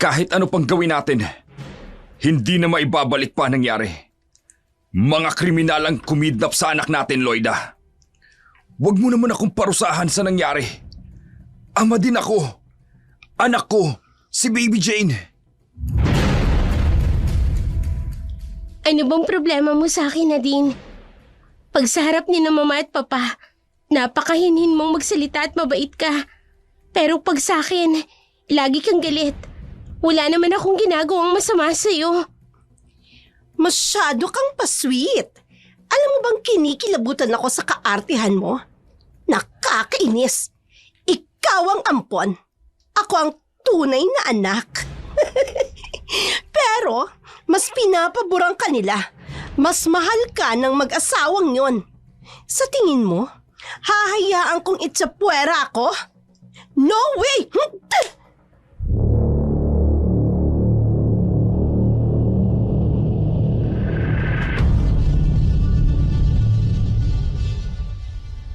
Kahit ano pang gawin natin, hindi na maibabalik pa nangyari. Mga kriminal ang kumidnap sa anak natin, Loida. Huwag mo naman akong parusahan sa nangyari. Ama din ako. Anak ko, si Baby Jane. Ano bang problema mo sa akin, Nadine? Pag sa harap ni na mama at papa, napakahinhin mong magsalita at mabait ka. Pero pag sa akin, lagi kang galit. Wala naman akong ginagawang masama sa'yo. Masyado kang pasweet. Alam mo bang kinikilabutan ako sa kaartihan mo? Nakakainis. Ikaw ang ampon. Ako ang tunay na anak. Pero, mas pinapaboran ka nila. Mas mahal ka ng mag-asawang yon. Sa tingin mo, hahayaan kong itsapuera ako? No way!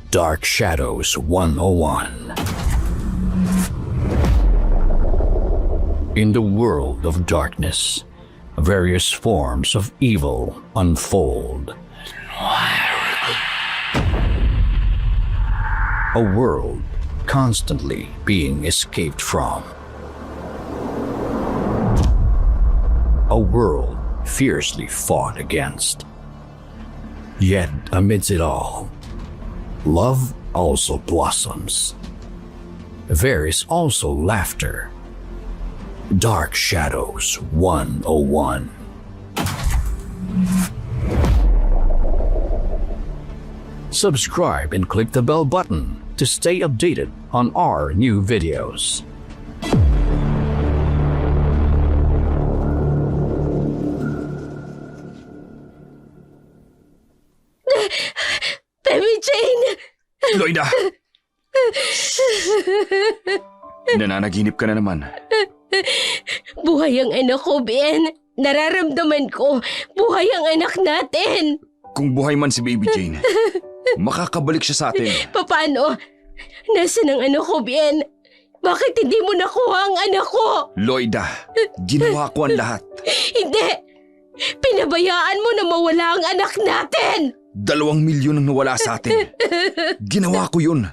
Dark Shadows 101. In the world of darkness, various forms of evil unfold. A world constantly being escaped from. A world fiercely fought against. Yet amidst it all, love also blossoms. There is also laughter. Dark Shadows 101. Subscribe and click the bell button to stay updated on our new videos. Baby Jane! Loida! Nananaginip ka na naman. Buhay ang anak ko, Ben. Nararamdaman ko, buhay ang anak natin. Kung buhay man si Baby Jane, makakabalik siya sa atin. Paano? Nasaan ang anak ko, Ben? Bakit hindi mo nakuha ang anak ko? Loida, ginawa ko ang lahat. Hindi! Pinabayaan mo na mawala ang anak natin! 2 milyon ang nawala sa atin. Ginawa ko yun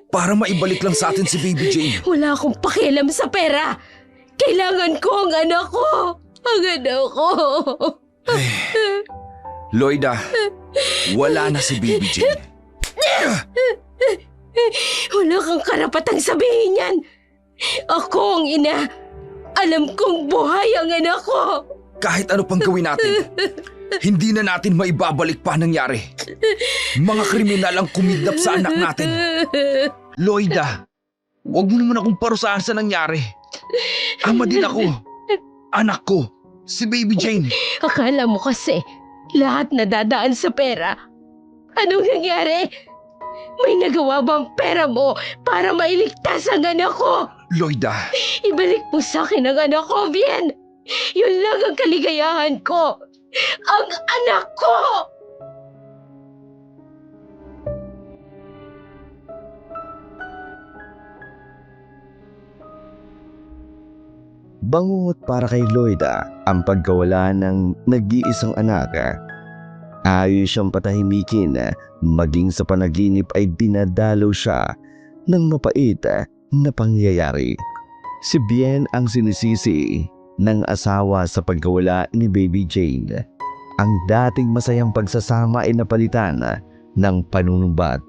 para maibalik lang sa atin si Baby Jane. Wala akong pakialam sa pera. Kailangan ko ang anak ko. Ang anak ko. Loida, wala na si Baby Jane. Wala kang karapatang sabihin yan. Ako ang ina. Alam kong buhay ang anak ko. Kahit ano pang gawin natin, hindi na natin maibabalik pa nangyari. Mga kriminal ang kumidnap sa anak natin. Loida, huwag mo naman akong parusahan sa nangyari. Ama din ako. Anak ko, si Baby Jane. Akala mo kasi lahat nadadaan sa pera. Anong nangyari? May nagawa bang pera mo para mailigtas ang anak ko? Loida, Ibalik mo sa akin ang anak ko, Bien. Yun lang ang kaligayahan ko. Ang anak ko! Bangungot para kay Loida ang pagkawala ng nag-iisang anak. Ayos siyang patahimikin, maging sa panaginip ay dinadalaw siya ng mapait na pangyayari. Si Bien ang sinisisi ng asawa sa pagkawala ni Baby Jane. Ang dating masayang pagsasama ay napalitan ng panunumbat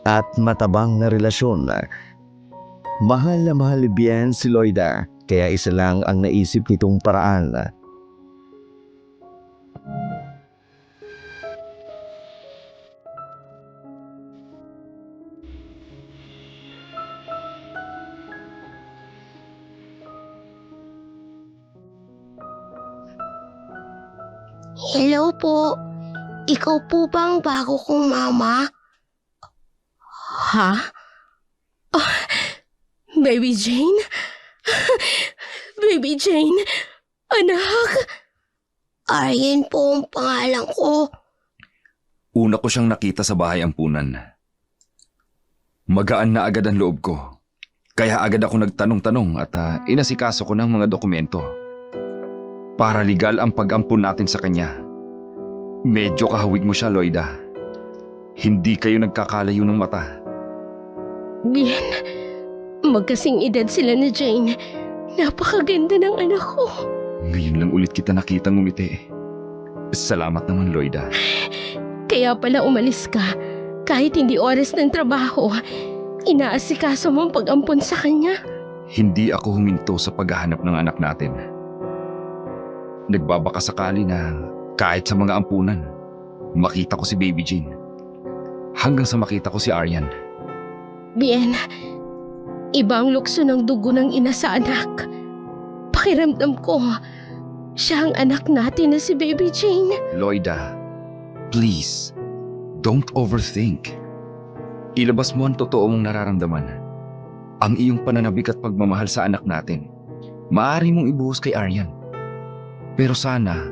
at matabang na relasyon. Mahal na mahal ni Bien si Loida, kaya isa lang ang naisip nitong paraan. Hello po. Ikaw po bang bago kong mama? Ha? Oh, Baby Jane? Baby Jane? Anak? Arjen po ang pangalan ko. una ko siyang nakita sa bahay ampunan. Magaan na agad ang loob ko. Kaya agad ako nagtanong-tanong at inasikaso ko ng mga dokumento. Para legal ang pag-ampun natin sa kanya. Medyo kahawig mo siya, Loida. Hindi kayo nagkakalayo ng mata. Bien, magkasing edad sila ni Jane. Napakaganda ng anak ko. Ngayon lang ulit kita nakitang ngumiti. Salamat naman, Loida. Kaya pala umalis ka. Kahit hindi oras ng trabaho, inaasikaso mo ang pag-ampon sa kanya. Hindi ako huminto sa paghahanap ng anak natin. Nagbabaka sakali na kahit sa mga ampunan, makita ko si Baby Jane. Hanggang sa makita ko si Aryan. Bien, ibang lukso ng dugo ng ina sa anak. Pakiramdam ko, siya ang anak natin na si Baby Jane. Loida, please, don't overthink. Ilabas mo ang totoo mong nararamdaman. Ang iyong pananabik at pagmamahal sa anak natin. Maaari mong ibuhos kay Aryan. Pero sana,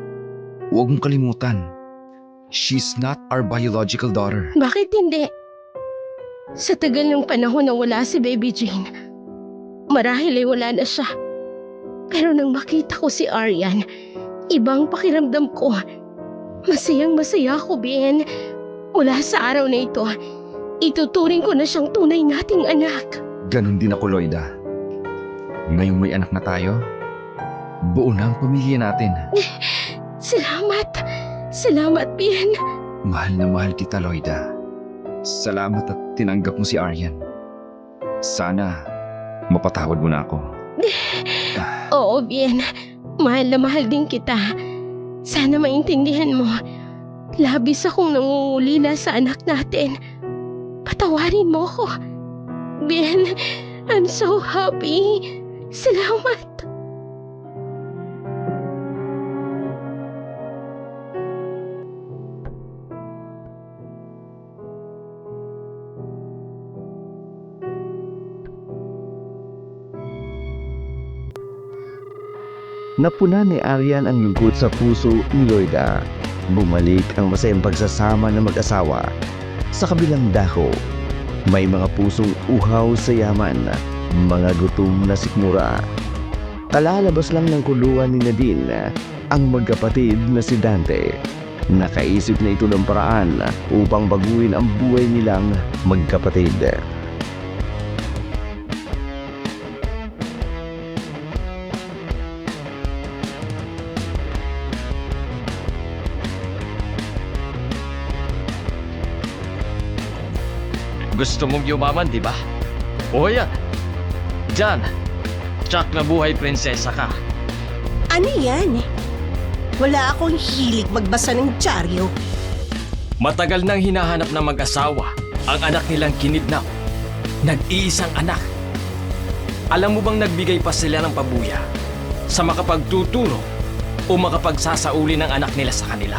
huwag mong kalimutan. She's not our biological daughter. Bakit hindi? Sa tagal ng panahon na wala si Baby Jane, marahil ay wala na siya. Pero nang makita ko si Aryan, ibang pakiramdam ko. Masayang masaya ako, Bien. Mula sa araw na ito, ituturing ko na siyang tunay nating anak. Ganon din ako, Loida. Ngayong may anak na tayo, buo na ang pamilya natin. Salamat. Salamat, Bien. Mahal na mahal kita, Loida. Salamat at tinanggap mo si Aryan. Sana mapatawad mo na ako. Oo, Bien. Mahal na mahal din kita. Sana maintindihan mo. Labis akong nangungulila sa anak natin. Patawarin mo ko. Bien, I'm so happy. Salamat. Napuna ni Aryan ang lungkot sa puso ni Loida. Bumalik ang masayang pagsasama ng mag-asawa. Sa kabilang dako, may mga pusong uhaw sa yaman, mga gutom na sikmura. Kalalabas lang ng kulungan ni Nadine ang magkapatid na si Dante. Nakaisip na ito ng paraan upang baguhin ang buhay nilang magkapatid. Gusto mong yumaman, di ba? O yan. Diyan. Tsak na buhay prinsesa ka. Ano yan? Wala akong hilig magbasa ng dyaryo. Matagal nang hinahanap ng mag-asawa ang anak nilang kinidnap. Nag-iisang anak. Alam mo bang nagbigay pa sila ng pabuya sa makapagtuturo o makapagsasauli ng anak nila sa kanila?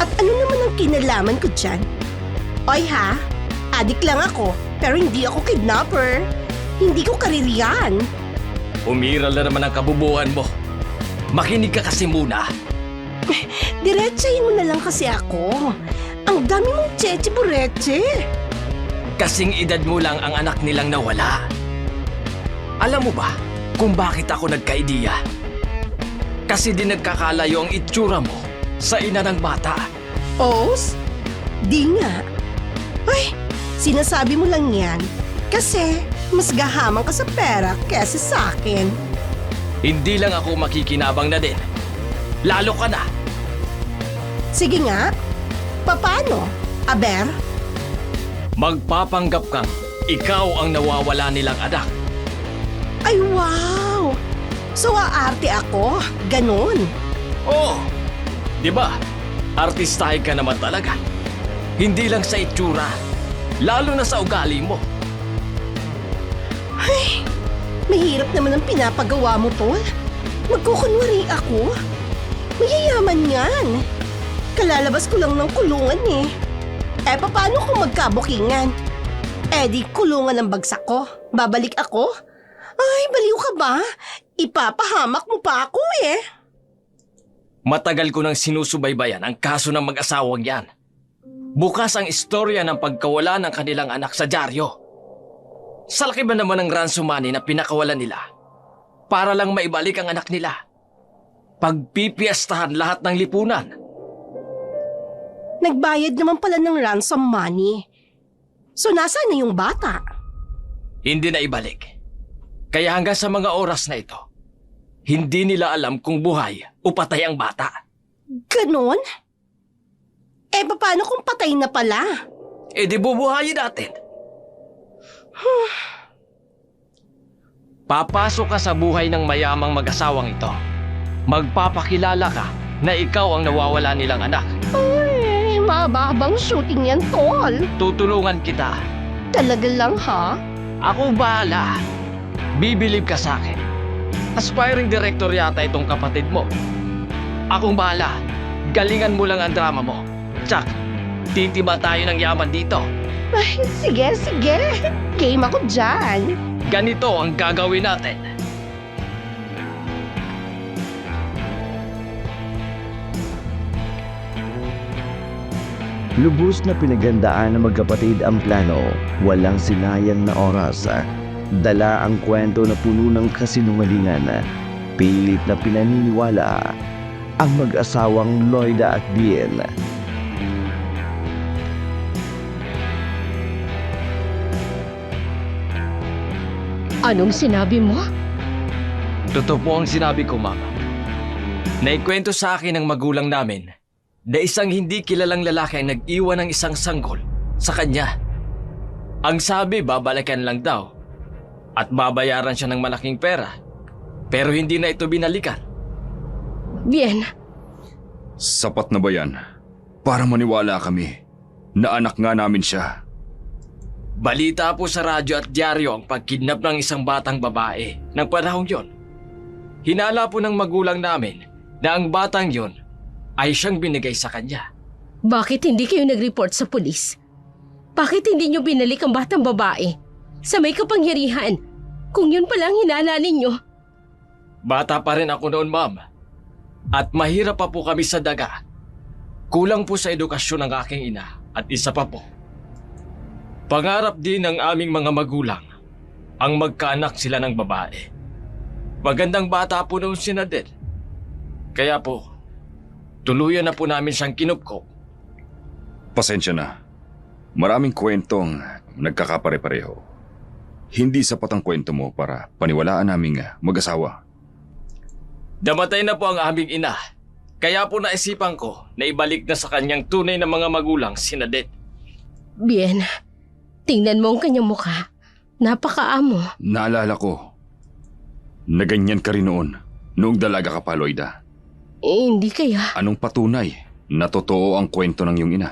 At ano naman ang kinalaman ko dyan? Oy ha, adik lang ako, pero hindi ako kidnapper. Hindi ko kaririyan. Umiral na naman ang kabubuhan mo. Makinig ka kasi muna. Diretsahin mo na lang kasi ako. Ang dami mong cheche-bureche. Kasing edad mo lang ang anak nilang nawala. Alam mo ba kung bakit ako nagka-ideya? Kasi di nagkakalayo ang itsura mo sa ina ng bata. Os? Di nga. Ay, sinasabi mo lang yan. Kasi mas gahamang ka sa pera kesa sa akin. Hindi lang ako makikinabang na din. Lalo ka na. Sige nga. Paano? Aber? Magpapanggap kang ikaw ang nawawala nilang anak. Ay, wow! So, aarte ako? Ganon? Oo. Di ba? Artistahe ka naman talaga. Hindi lang sa itsura, lalo na sa ugali mo. Ay, mahirap naman ang pinapagawa mo, Paul. Magkukunwari ako. Mayayaman yan. Kalalabas ko lang ng kulungan eh. Eh, paano kung magkabukingan? Eh, di kulungan ang bagsak ko. Babalik ako? Ay, baliw ka ba? Ipapahamak mo pa ako eh. Matagal ko nang sinusubaybayan ang kaso ng mag-asawang yan. Bukas ang istorya ng pagkawala ng kanilang anak sa dyaryo. Sa laki ba naman ng ransom money na pinakawalan nila para lang maibalik ang anak nila? Pagpipiestahan lahat ng lipunan. Nagbayad naman pala ng ransom money. So nasaan na yung bata? Hindi na ibalik. Kaya hanggang sa mga oras na ito, hindi nila alam kung buhay o patay ang bata. Ganon? Eh, paano kung patay na pala? E di bubuhayin natin. Papasok ka sa buhay ng mayamang mag-asawang ito. Magpapakilala ka na ikaw ang nawawala nilang anak. Ay, mababang shooting yan, tol. Tutulungan kita. Talaga lang, ha? Ako bahala. Bibilib ka sa akin. Aspiring director yata itong kapatid mo. Akong bahala. Galingan mo lang ang drama mo. Tsak, titiba tayo ng yaman dito. Ay, sige. Game ako dyan. Ganito ang gagawin natin. Lubos na pinagandaan ng magkapatid ang plano, walang sinayang na oras. Dala ang kwento na puno ng kasinungalingan, pilit na pinaniniwala ang mag-asawang Loida at Bien. Anong sinabi mo? Totoo po ang sinabi ko, Mama. Naikwento sa akin ng magulang namin na isang hindi kilalang lalaki ang nag-iwan ng isang sanggol sa kanya. Ang sabi, babalikan lang daw at babayaran siya ng malaking pera. Pero hindi na ito binalikan. Bien, Sapat na ba yan? Para maniwala kami na anak nga namin siya. Balita po sa radyo at dyaryo ang pagkidnap ng isang batang babae ng panahong yon. Hinala po ng magulang namin na ang batang yon ay siyang binigay sa kanya. bakit hindi kayo nag-report sa pulis? Bakit hindi nyo binalik ang batang babae? Sa may kapangyarihan, kung yun palang hinala ninyo. Bata pa rin ako noon, Ma'am. At mahirap pa po kami sa daga. Kulang po sa edukasyon ng aking ina at isa pa po. Pangarap din ng aming mga magulang ang magkaanak sila ng babae. Magandang bata po noon si Nadet. Kaya po, tuluyan na po namin siyang kinupkop. Pasensya na. Maraming kwentong nagkakapare-pareho. Hindi sapat ang kwento mo para paniwalaan naming mag-asawa. Damatay na po ang aming ina. Kaya po naisipan ko na ibalik na sa kanyang tunay na mga magulang si Nadet. Bien, tingnan mo ang kanyang mukha. Napakaamo. Naalala ko na ganyan ka rin noong dalaga ka pa, Loida. Hindi kaya. Anong patunay na totoo ang kwento ng iyong ina?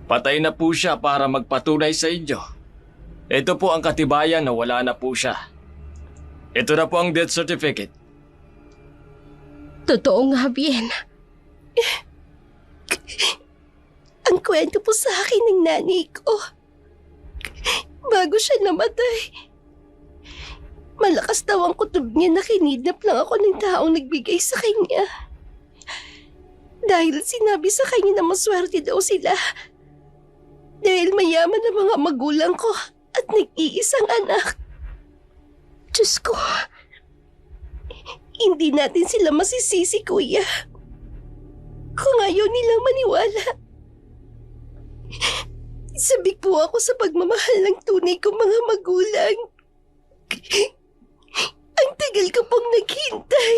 Patay na po siya para magpatunay sa inyo. Ito po ang katibayan na wala na po siya. Ito na po ang death certificate. Totoo nga, Bien. Ang kwento po sa akin ng nanay ko. Bago siya namatay. Malakas daw ang kutob niya na kinidnap lang ako ng taong nagbigay sa kanya. Dahil sinabi sa kanya na maswerte daw sila. Dahil mayaman ang mga magulang ko at nag-iisang anak. Diyos ko, hindi natin sila masisisi, kuya. Kung ayaw nilang maniwala. Sabik po ako sa pagmamahal ng tunay kong mga magulang. Ang tagal ko pong naghintay.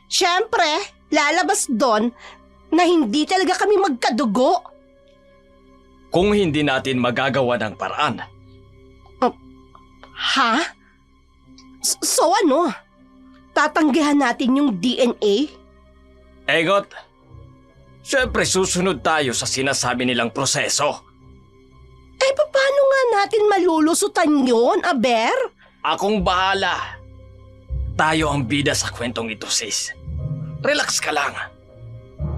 Siyempre, lalabas doon na hindi talaga kami magkadugo. Kung hindi natin magagawa ng paraan, Ha? So ano? Tatanggihan natin yung DNA? Egot, syempre susunod tayo sa sinasabi nilang proseso. Paano nga natin malulusutan yun, Aber? Akong bahala. Tayo ang bida sa kwentong ito, sis. Relax ka lang.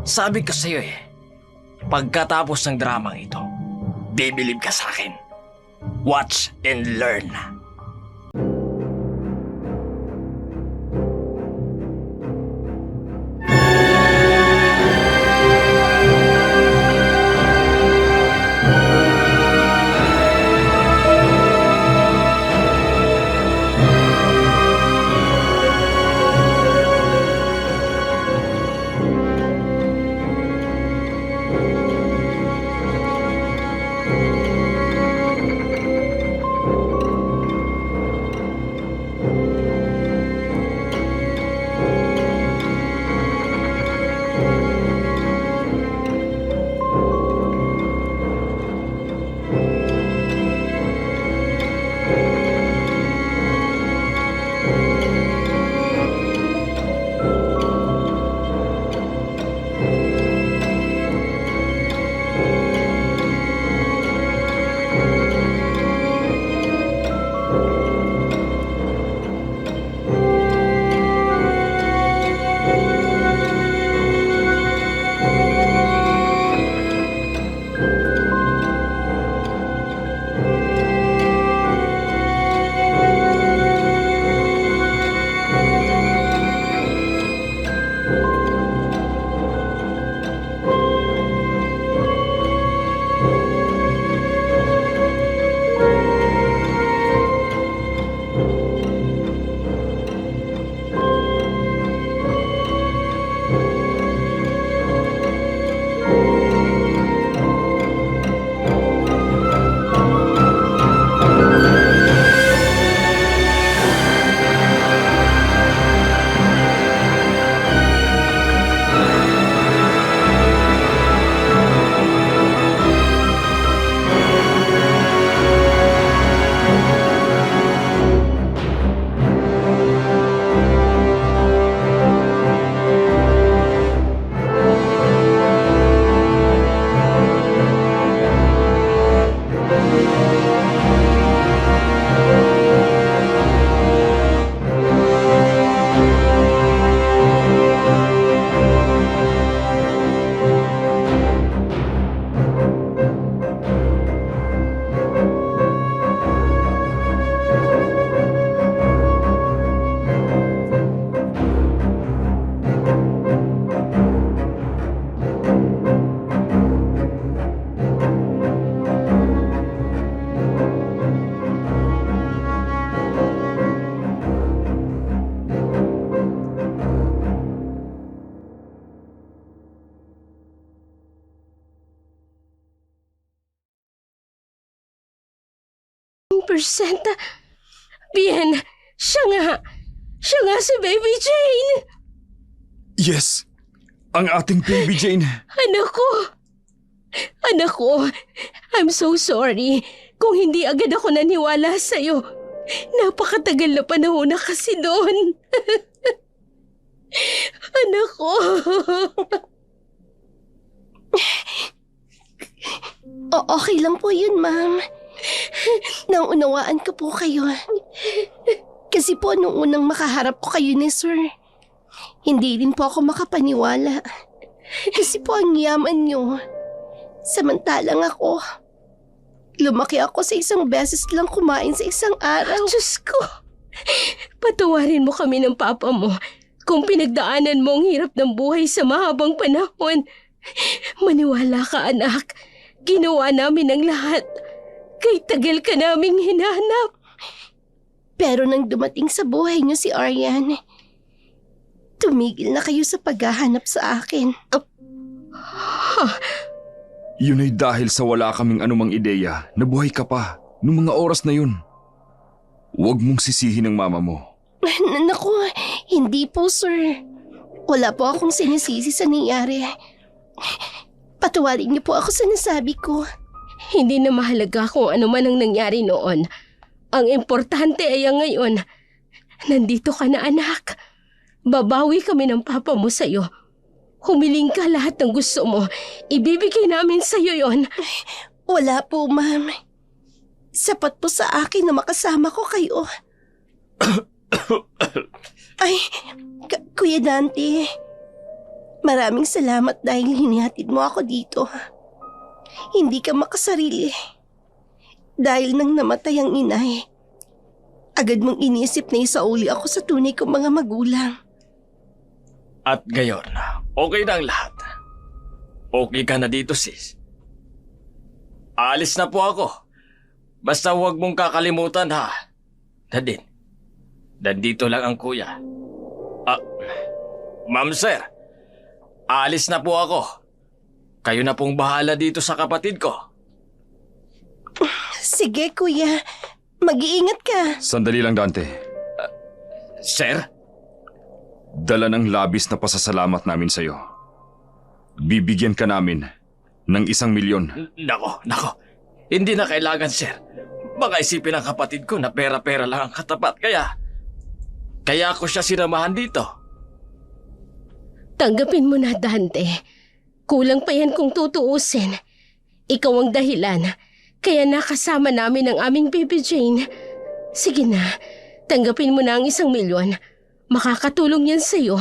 Sabi ko sa'yo pagkatapos ng dramang ito, bibilib ka sa akin. Watch and learn. Percenta. Bien, siya nga si Baby Jane. Yes, ang ating baby Jane. Anak ko, I'm so sorry kung hindi agad ako naniwala sa'yo. Napakatagal na panahon na kasi doon. Anak ko. Okay lang po yun, ma'am. Naunawaan ko po kayo. Kasi po nung unang makaharap ko kayo ni Sir, hindi din po ako makapaniwala. Kasi po ang yaman niyo. Samantalang ako, lumaki ako sa isang beses lang kumain sa isang araw. Diyos ko, patawarin mo kami ng papa mo kung pinagdaanan mo ang hirap ng buhay sa mahabang panahon. Maniwala ka, anak. Ginawa namin ang lahat. Kay tagal ka naming hinahanap. Pero nang dumating sa buhay niyo si Aryan, tumigil na kayo sa paghahanap sa akin. Yun ay dahil sa wala kaming anumang ideya na buhay ka pa noong mga oras na yun. Huwag mong sisihin ang mama mo. Naku, hindi po, sir. Wala po akong sinisisi sa nangyari. Patawarin niyo po ako sa nasabi ko. Hindi na mahalaga kung ano man ang nangyari noon. Ang importante ay ang ngayon. Nandito ka na, anak. Babawi kami ng papa mo sa'yo. Humiling ka lahat ng gusto mo. Ibibigay namin sa'yo yon. Wala po, ma'am. Sapat po sa akin na makasama ko kayo. Ay, Kuya Dante. Maraming salamat dahil hinihatid mo ako dito. Hindi ka makasarili. Dahil nang namatay ang inay, agad mong inisip na isauli ako sa tunay kong mga magulang. At gayon, okay na ang lahat. Okay ka na dito, sis. Alis na po ako. Basta huwag mong kakalimutan, ha? Nadine, nandito lang ang kuya. Ma'am sir, alis na po ako. Kayo na pong bahala dito sa kapatid ko. Sige, kuya. Mag-iingat ka. Sandali lang, Dante. Sir? Dala ng labis na pasasalamat namin sa'yo. Bibigyan ka namin ng 1,000,000. Nako. Hindi na kailangan, sir. Baka isipin ng kapatid ko na pera-pera lang ang katapat. Kaya ako siya sinamahan dito. Tanggapin mo na, Dante. Kulang pa yan kung tutuusin. Ikaw ang dahilan. Kaya nakasama namin ang aming baby Jane. Sige na, tanggapin mo na ang 1,000,000. Makakatulong yan sa'yo.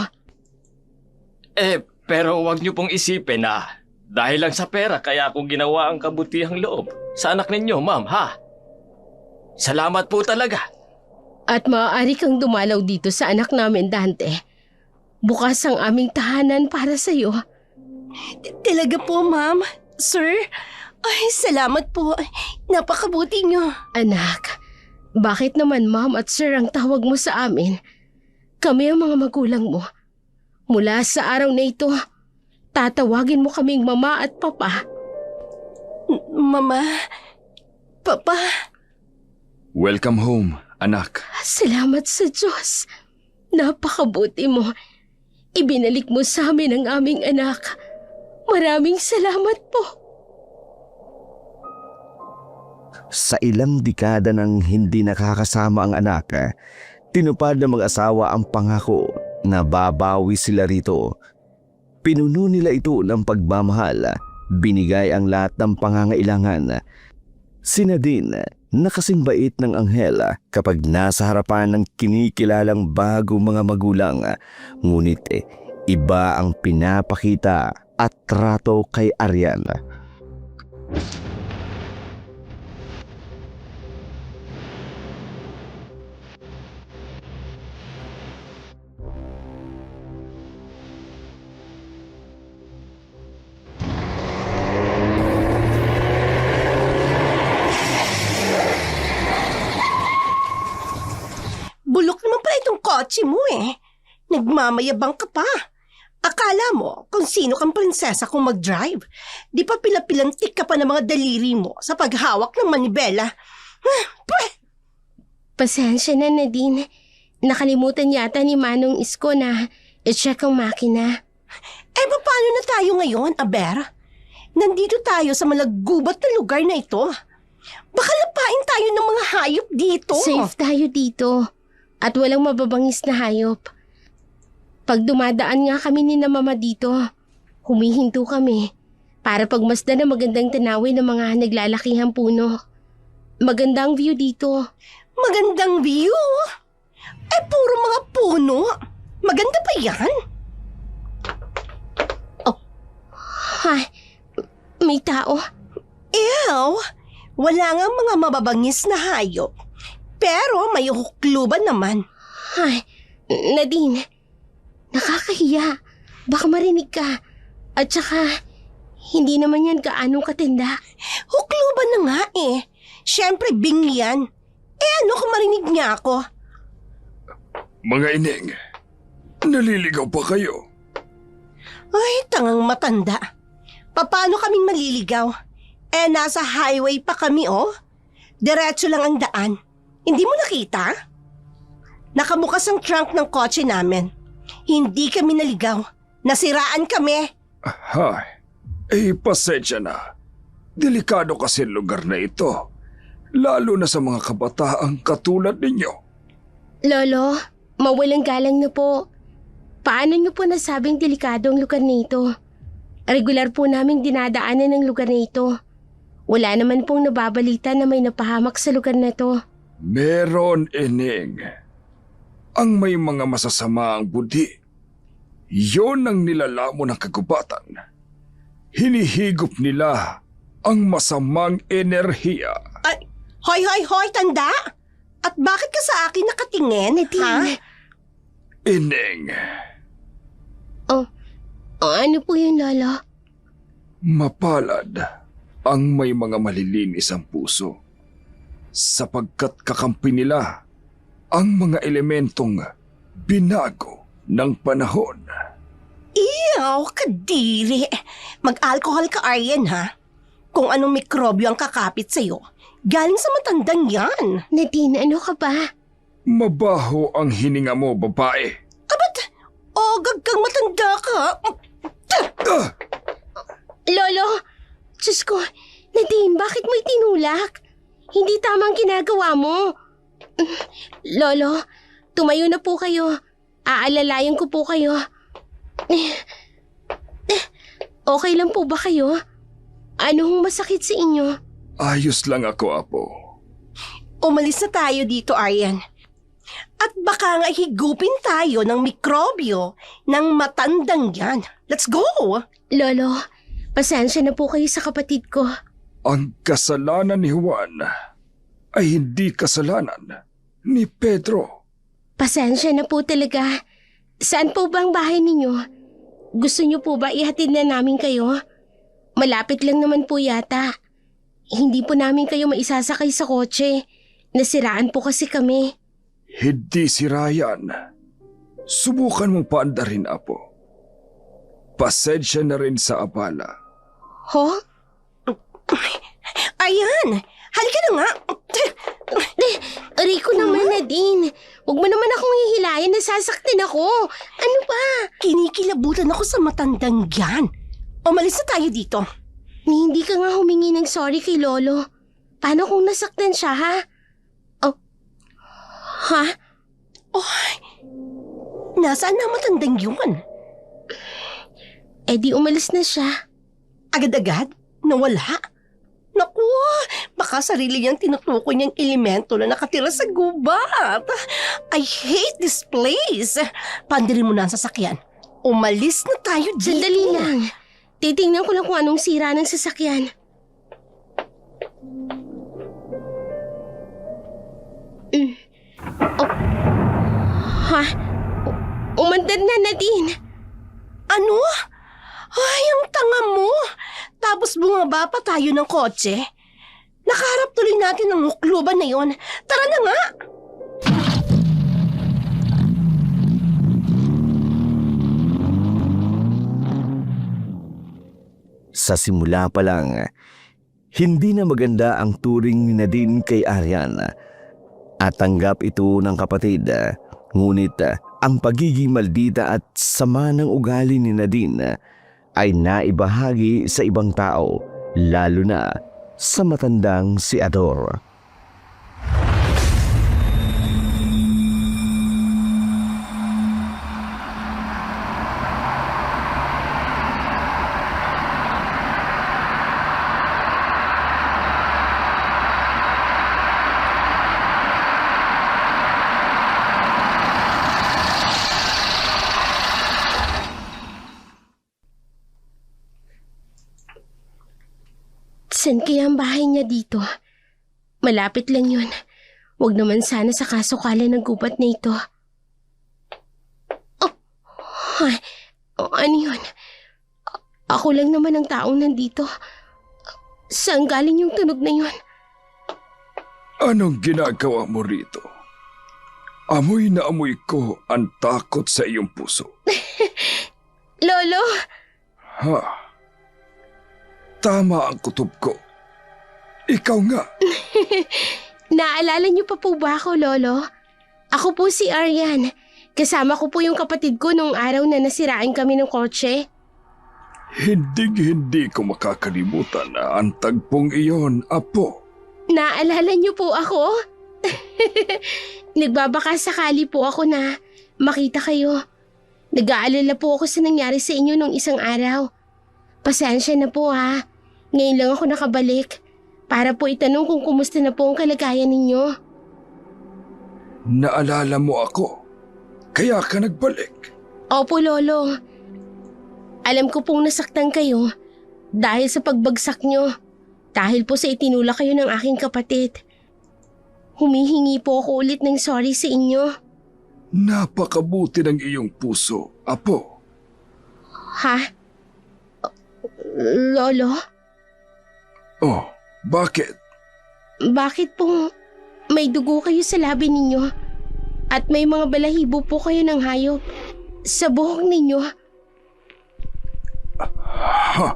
Pero huwag niyo pong isipin na dahil lang sa pera kaya ako ginawa ang kabutihang loob sa anak ninyo, ma'am, ha? Salamat po talaga. At maaari kang dumalaw dito sa anak namin, Dante. Bukas ang aming tahanan para sa'yo. Talaga po, ma'am. Sir, ay, salamat po. Napakabuti niyo. Anak, bakit naman ma'am at sir ang tawag mo sa amin? Kami ang mga magulang mo. Mula sa araw na ito, tatawagin mo kaming mama at papa. Mama, Papa. Welcome home, anak. Salamat sa Diyos. Napakabuti mo. Ibinalik mo sa amin ang aming anak. Maraming salamat po. Sa ilang dekada nang hindi nakakasama ang anak, tinupad ng mag-asawa ang pangako na babawi sila rito. Pinuno nila ito ng pagmamahal, binigay ang lahat ng pangangailangan. Sina din nakasimbait ng anghel kapag nasa harapan ng kinikilalang bagong mga magulang. Ngunit iba ang pinapakita at trato kay Arian. Bulok naman pala itong kotse mo eh. Nagmamayabang ka pa. Akala mo kung sino kang prinsesa kung mag-drive. Di pa pilapilantik ka pa ng mga daliri mo sa paghawak ng manibela. Pasensya na, Nadine. Nakalimutan yata ni Manong Isko na i-check ang makina. Paano na tayo ngayon, Aber? Nandito tayo sa malagubat na lugar na ito. Baka lapain tayo ng mga hayop dito. Safe tayo dito. At walang mababangis na hayop. Pag dumadaan nga kami ni na mama dito, humihinto kami para pagmasdan na magandang tanawin ng mga naglalakihang puno. Magandang view dito. Magandang view? Puro mga puno. Maganda pa yan? Ay, may tao. Ew, wala nga mga mababangis na hayop. Pero may hukluban naman. Ay, Nadine, nakakahiya. Baka marinig ka. At saka, hindi naman yan gaanong katenda. Hukluban na nga eh. Siyempre, bing yan. Ano kung marinig niya ako? Mga ineng, naliligaw pa kayo. Ay, tangang matanda. Paano kaming maliligaw? Nasa highway pa kami, oh. Diretso lang ang daan. Hindi mo nakita? Nakabukas ang trunk ng kotse namin. Hindi kami naligaw. Nasiraan kami. Ay, pasensya na. Delikado kasi ang lugar na ito. Lalo na sa mga kabataang katulad ninyo. Lolo, mawalang galang na po. Paano niyo po nasabing delikado ang lugar nito? Regular po naming dinadaanan ng lugar nito. Wala naman pong nababalita na may napahamak sa lugar na to. Meron, Ining. Ang may mga masasama ang budi. Yon ang nilalamon ng kagubatan. Hinihigop nila ang masamang enerhiya. Ay, hoy, tanda! At bakit ka sa akin nakatingin? Ha? Ining, Ano po yun, Lolo? mapalad ang may mga malilinis ang puso sapagkat kakampi nila ang mga elementong binago ng panahon. Iyaw, kadiri. Mag-alcohol ka, Aryan, ha? Kung anong mikrobyo ang kakapit sa'yo, galing sa matandang yan. Nadine, ano ka ba? Mabaho ang hininga mo, babae. Gaggang matanda ka. Lolo! Diyos ko, Nadine, bakit mo itinulak? Hindi tama ang ginagawa mo. Lolo, tumayo na po kayo. Aalalayan ko po kayo. Okay lang po ba kayo? Anong masakit sa inyo? Ayos lang ako, Apo. Umalis na tayo dito, Aryan. At baka nga higupin tayo ng mikrobyo ng matandang yan. Let's go! Lolo, pasensya na po kayo sa kapatid ko. Ang kasalanan ni Juan ay hindi kasalanan ni Pedro. Pasensya na po talaga. Saan po ba ang bahay ninyo? Gusto niyo po ba ihatid na namin kayo? Malapit lang naman po yata. Hindi po namin kayo maisasakay sa kotse. Nasiraan po kasi kami. Hindi si Ryan. Subukan mong paandarin, Apo. Pasensya na rin sa abala. Ho? Ayan! Halika na nga! Rico naman, Nadine. Huwag mo naman akong hihilayan, nasasaktin ako. Ano ba? Kinikilabutan ako sa matandang yan. Umalis na tayo dito. Ni hindi ka nga humingi ng sorry kay Lolo. Paano kung nasaktan siya, ha? Oh. Ha? Nasaan na matandang yun? Eh di umalis na siya. Agad-agad? Nawala? Naku, baka sarili niyang tinutukoy niyang elemento na nakatira sa gubat. I hate this place. Pandirin mo na ang sasakyan. Umalis na tayo dito. Sandali lang. Titingnan ko lang kung anong sira ng sasakyan. Oh. Ha? Umandad na, Nadine. Ano? Ay, ang tanga mo. Tapos bumaba pa tayo ng kotse. Nakaharap tuloy natin ang mukluban na yon. Tara na nga. Sa simula pa lang, hindi na maganda ang turing ni Nadine kay Aryan at tanggap ito ng kapatid. Ngunit ang pagiging maldita at sama ng ugali ni Nadine ay naibahagi sa ibang tao, lalo na sa matandang si Ador. Saan kaya ang bahay niya dito? Malapit lang yun. Huwag naman sana sa kasukalan ng gubat na ito. Ano yun? Ako lang naman ang taong nandito. Saan galing yung tunog na yun? Anong ginagawa mo rito? Amoy na amoy ko ang takot sa iyong puso. Lolo! Ha? Tama ang kutob ko. Ikaw nga. Naalala niyo pa po ba ako, Lolo? Ako po si Aryan. Kasama ko po yung kapatid ko nung araw na nasiraan kami ng kotse. Hindi ko makakalimutan na ang tagpong iyon, Apo. Naalala niyo po ako? Nagbabaka sakali po ako na makita kayo. Nag-aalala po ako sa nangyari sa inyo nung isang araw. Pasensya na po ha. Ngayon lang ako nakabalik para po itanong kung kumusta na po ang kalagayan ninyo. Naalala mo ako, kaya ka nagbalik. Opo, Lolo. Alam ko pong nasaktan kayo dahil sa pagbagsak nyo. Dahil po sa itinulak kayo ng aking kapatid. Humihingi po ako ulit ng sorry sa inyo. Napakabuti ng iyong puso, Apo. Ha? Lolo? Oh, bakit? Bakit po may dugo kayo sa labi ninyo at may mga balahibo po kayo ng hayop sa buhok ninyo? Ha?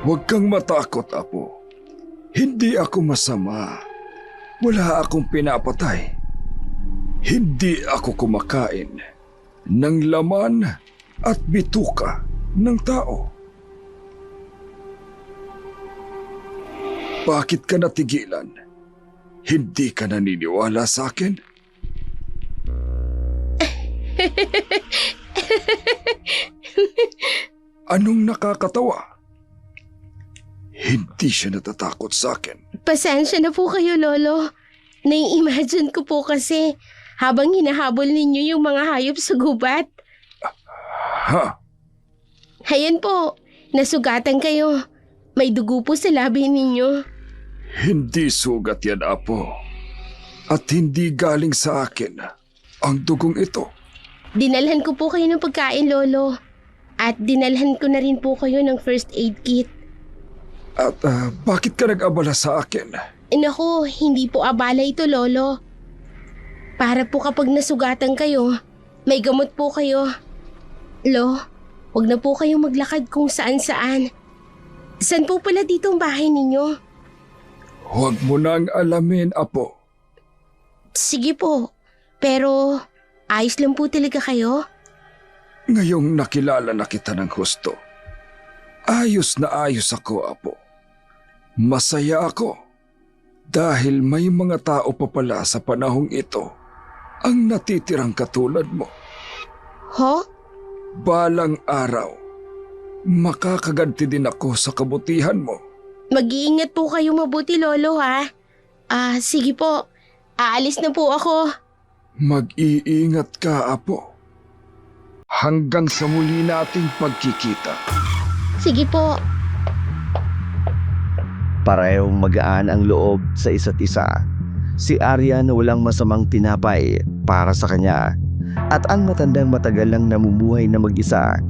Huwag kang matakot, Apo. Hindi ako masama. Wala akong pinapatay. Hindi ako kumakain ng laman at bituka ng tao. Bakit ka natigilan? Hindi ka naniniwala sa akin? Anong nakakatawa? Hindi siya natatakot sa akin. Pasensya na po kayo, Lolo. Nai-imagine ko po kasi habang hinahabol ninyo yung mga hayop sa gubat. Ha? Hayan po, nasugatan kayo. May dugo po sa labi ninyo. Hindi sugat yan, Apo. At hindi galing sa akin ang dugong ito. Dinalhan ko po kayo ng pagkain, Lolo. At dinalhan ko na rin po kayo ng first aid kit. At bakit ka nag-abala sa akin? Naku, hindi po abala ito, Lolo. Para po kapag nasugatan kayo, may gamot po kayo. Lo, wag na po kayong maglakad kung saan-saan. Saan po pala dito ang bahay ninyo? Huwag mo nang alamin, Apo. Sige po, pero ayos lang po talaga kayo? Ngayong nakilala na kita ng husto, ayos na ayos ako, Apo. Masaya ako dahil may mga tao pa pala sa panahong ito ang natitirang katulad mo. Ho? Balang araw, makakaganti din ako sa kabutihan mo. Mag-iingat po kayo mabuti, Lolo, ha? Sige po. Aalis na po ako. Mag-iingat ka, Apo. Hanggang sa muli nating pagkikita. Sige po. Parehong magaan ang loob sa isa't isa. Si Arya na walang masamang tinapay para sa kanya at ang matandang matagal lang namumuhay na mag-isa.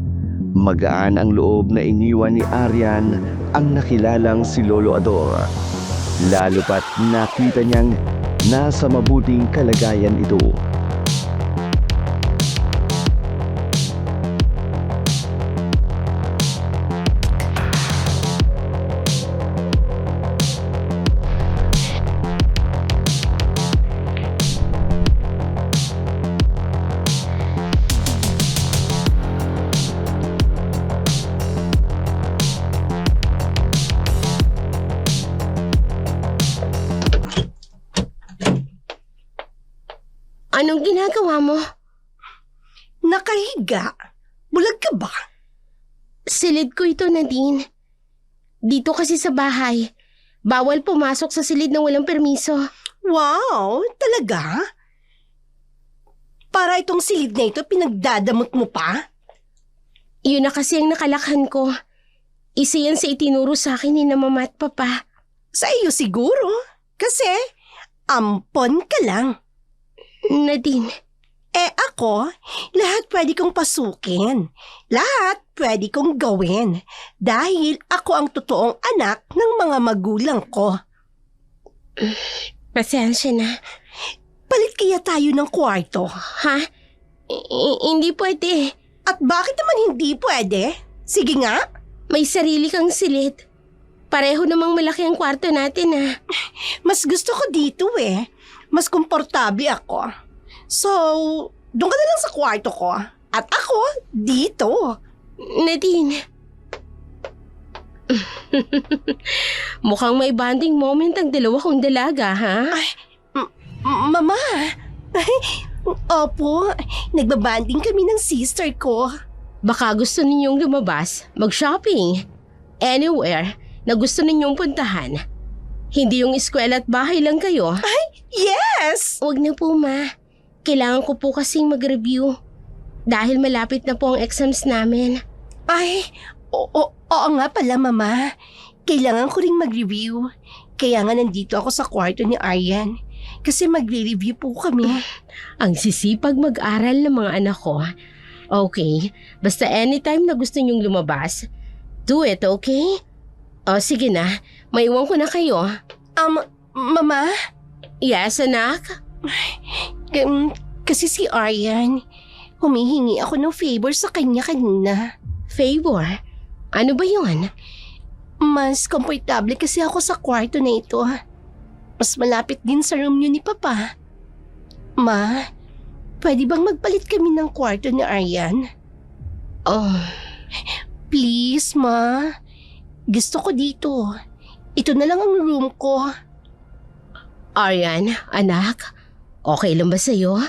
Magaan ang loob na iniwan ni Aryan ang nakilalang si Lolo Ador. Lalo pat nakita niyang nasa mabuting kalagayan ito. Anong ginagawa mo? Nakahiga? Bulag ka ba? Silid ko ito, Nadine. Dito kasi sa bahay, bawal pumasok sa silid na walang permiso. Wow, talaga? Para itong silid na ito pinagdadamot mo pa? Yun na kasi ang nakalakhan ko. Isa yan sa itinuro sa akin ni na mama at papa. Sa iyo siguro. Kasi, ampon ka lang. Nadine, Ako, lahat pwede kong pasukin. Lahat pwede kong gawin. Dahil ako ang totoong anak ng mga magulang ko. pasensya na. Palit kaya tayo ng kwarto. Ha? Hindi pwede. At bakit naman hindi pwede? Sige nga. May sarili kang silid. Pareho namang malaki ang kwarto natin, ha? Mas gusto ko dito eh. Mas komportable ako. So, doon ka na lang sa kwarto ko. At ako, dito. Nadine. Mukhang may bonding moment ang dalawa kong dalaga, ha? Mama. Opo, nagbabanding kami ng sister ko. Baka gusto ninyong lumabas, mag-shopping. Anywhere na gusto ninyong puntahan. Hindi yung eskwela at bahay lang kayo. Yes! Huwag na po, ma. Kailangan ko po kasing mag-review. Dahil malapit na po ang exams namin. Ay, oo nga pala, Mama. Kailangan ko ring mag-review. Kaya nga nandito ako sa kwarto ni Aryan. Kasi magre-review po kami. Ang sisipag mag-aral ng mga anak ko. Okay, basta anytime na gusto niyong lumabas, do it, okay? O sige na, maiwan ko na kayo. Mama? Yes, anak? Kasi si Aryan, humihingi ako ng favor sa kanya kanina. Favor? Ano ba yun? Mas komportable kasi ako sa kwarto na ito. Mas malapit din sa room niyo ni Papa. Ma, pwede bang magpalit kami ng kwarto ni Aryan? Oh, Please, Ma. Gusto ko dito. Ito na lang ang room ko. Aryan, anak, okay lang ba sa'yo?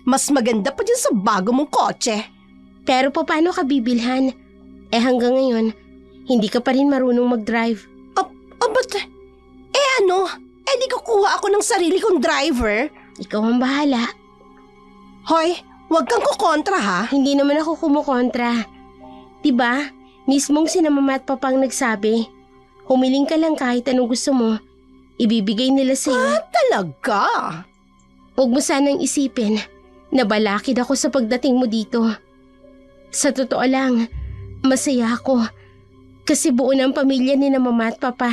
Mas maganda pa dyan sa bago mong kotse. Pero paano ka bibilhan? Hanggang ngayon, hindi ka pa rin marunong mag-drive. Ba't? Ano? Di kukuha ako ng sarili kong driver. Ikaw ang bahala. Hoy, wag kang kukontra ha. Hindi naman ako kumukontra. Diba, mismong sina mama at papa ang nagsabi, humiling ka lang kahit anong gusto mo, ibibigay nila sa'yo. Talaga? Huwag mo sanang isipin Nabalakid ako sa pagdating mo dito. Sa totoo lang, masaya ako. Kasi buo ng pamilya ni na mama at papa.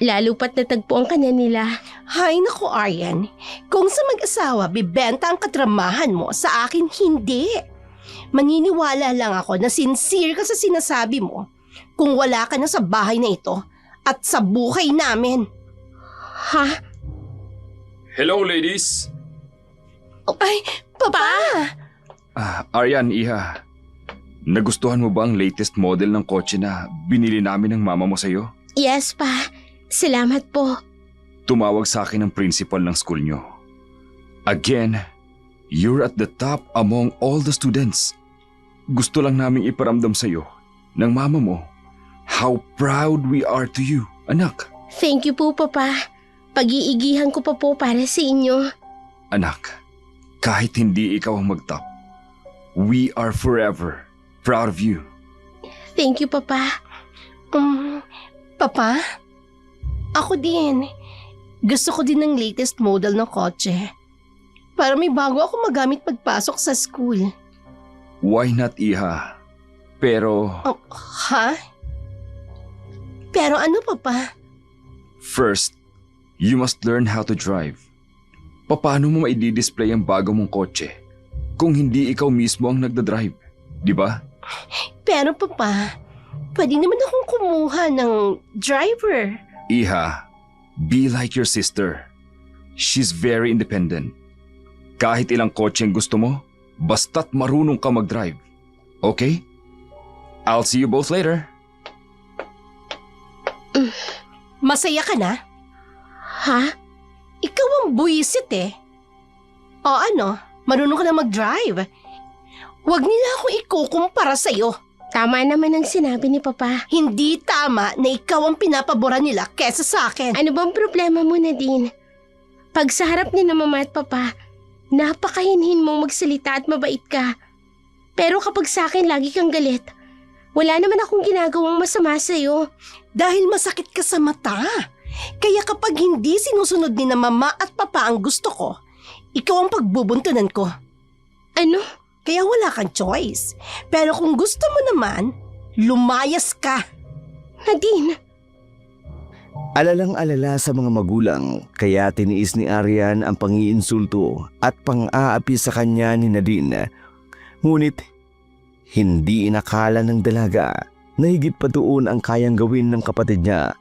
Lalo pat natagpuan ka na nila. Hay naku, Aryan. Kung sa mag-asawa, bibenta ang katramahan mo, sa akin hindi. Maniniwala lang ako na sincere ka sa sinasabi mo kung wala ka na sa bahay na ito at sa buhay namin. Ha? Hello, ladies! Ay, Papa! Aryan, Iha. Nagustuhan mo ba ang latest model ng kotse na binili namin ng mama mo sa'yo? Yes, pa. Salamat po. Tumawag sa akin ang principal ng school nyo. Again, you're at the top among all the students. Gusto lang naming iparamdam sa'yo ng mama mo how proud we are to you, anak. Thank you po, Papa. Pag-iigihan ko pa po para sa inyo. Anak, kahit hindi ikaw ang mag-top, we are forever proud of you. Thank you, Papa. Papa? Ako din. Gusto ko din ng latest model ng kotse. Para may bago ako magamit pagpasok sa school. Why not, Iha? Pero Ha? Pero ano, Papa? first, you must learn how to drive. Paano mo maidi-display ang bago mong kotse kung hindi ikaw mismo ang nagdadrive, di ba? Pero Papa, pwede naman akong kumuha ng driver. Iha, be like your sister. She's very independent. Kahit ilang kotse ang gusto mo, basta't marunong ka mag-drive. Okay? I'll see you both later. Masaya ka na? Ha? Ikaw ang buwisit eh. O ano, marunong ka na mag-drive. Huwag nila akong ikukumpara sa'yo. Tama naman ang sinabi ni Papa. Hindi tama na ikaw ang pinapaboran nila kesa sa akin. Ano bang problema mo, Nadine? Pag sa harap ni na mama at papa, napakahinhin mong magsalita at mabait ka. Pero kapag sa akin lagi kang galit, wala naman akong ginagawang masama sa'yo. Dahil masakit ka sa mata. Kaya kapag hindi sinusunod ni na mama at papa ang gusto ko, ikaw ang pagbubuntunan ko. Ano? Kaya wala kang choice. Pero kung gusto mo naman, lumayas ka. Nadine, Alalang-alala sa mga magulang kaya tiniis ni Aryan ang pangiinsulto at pang-aapi sa kanya ni Nadine. Ngunit hindi inakala ng dalaga na higit pa doon ang kayang gawin ng kapatid niya.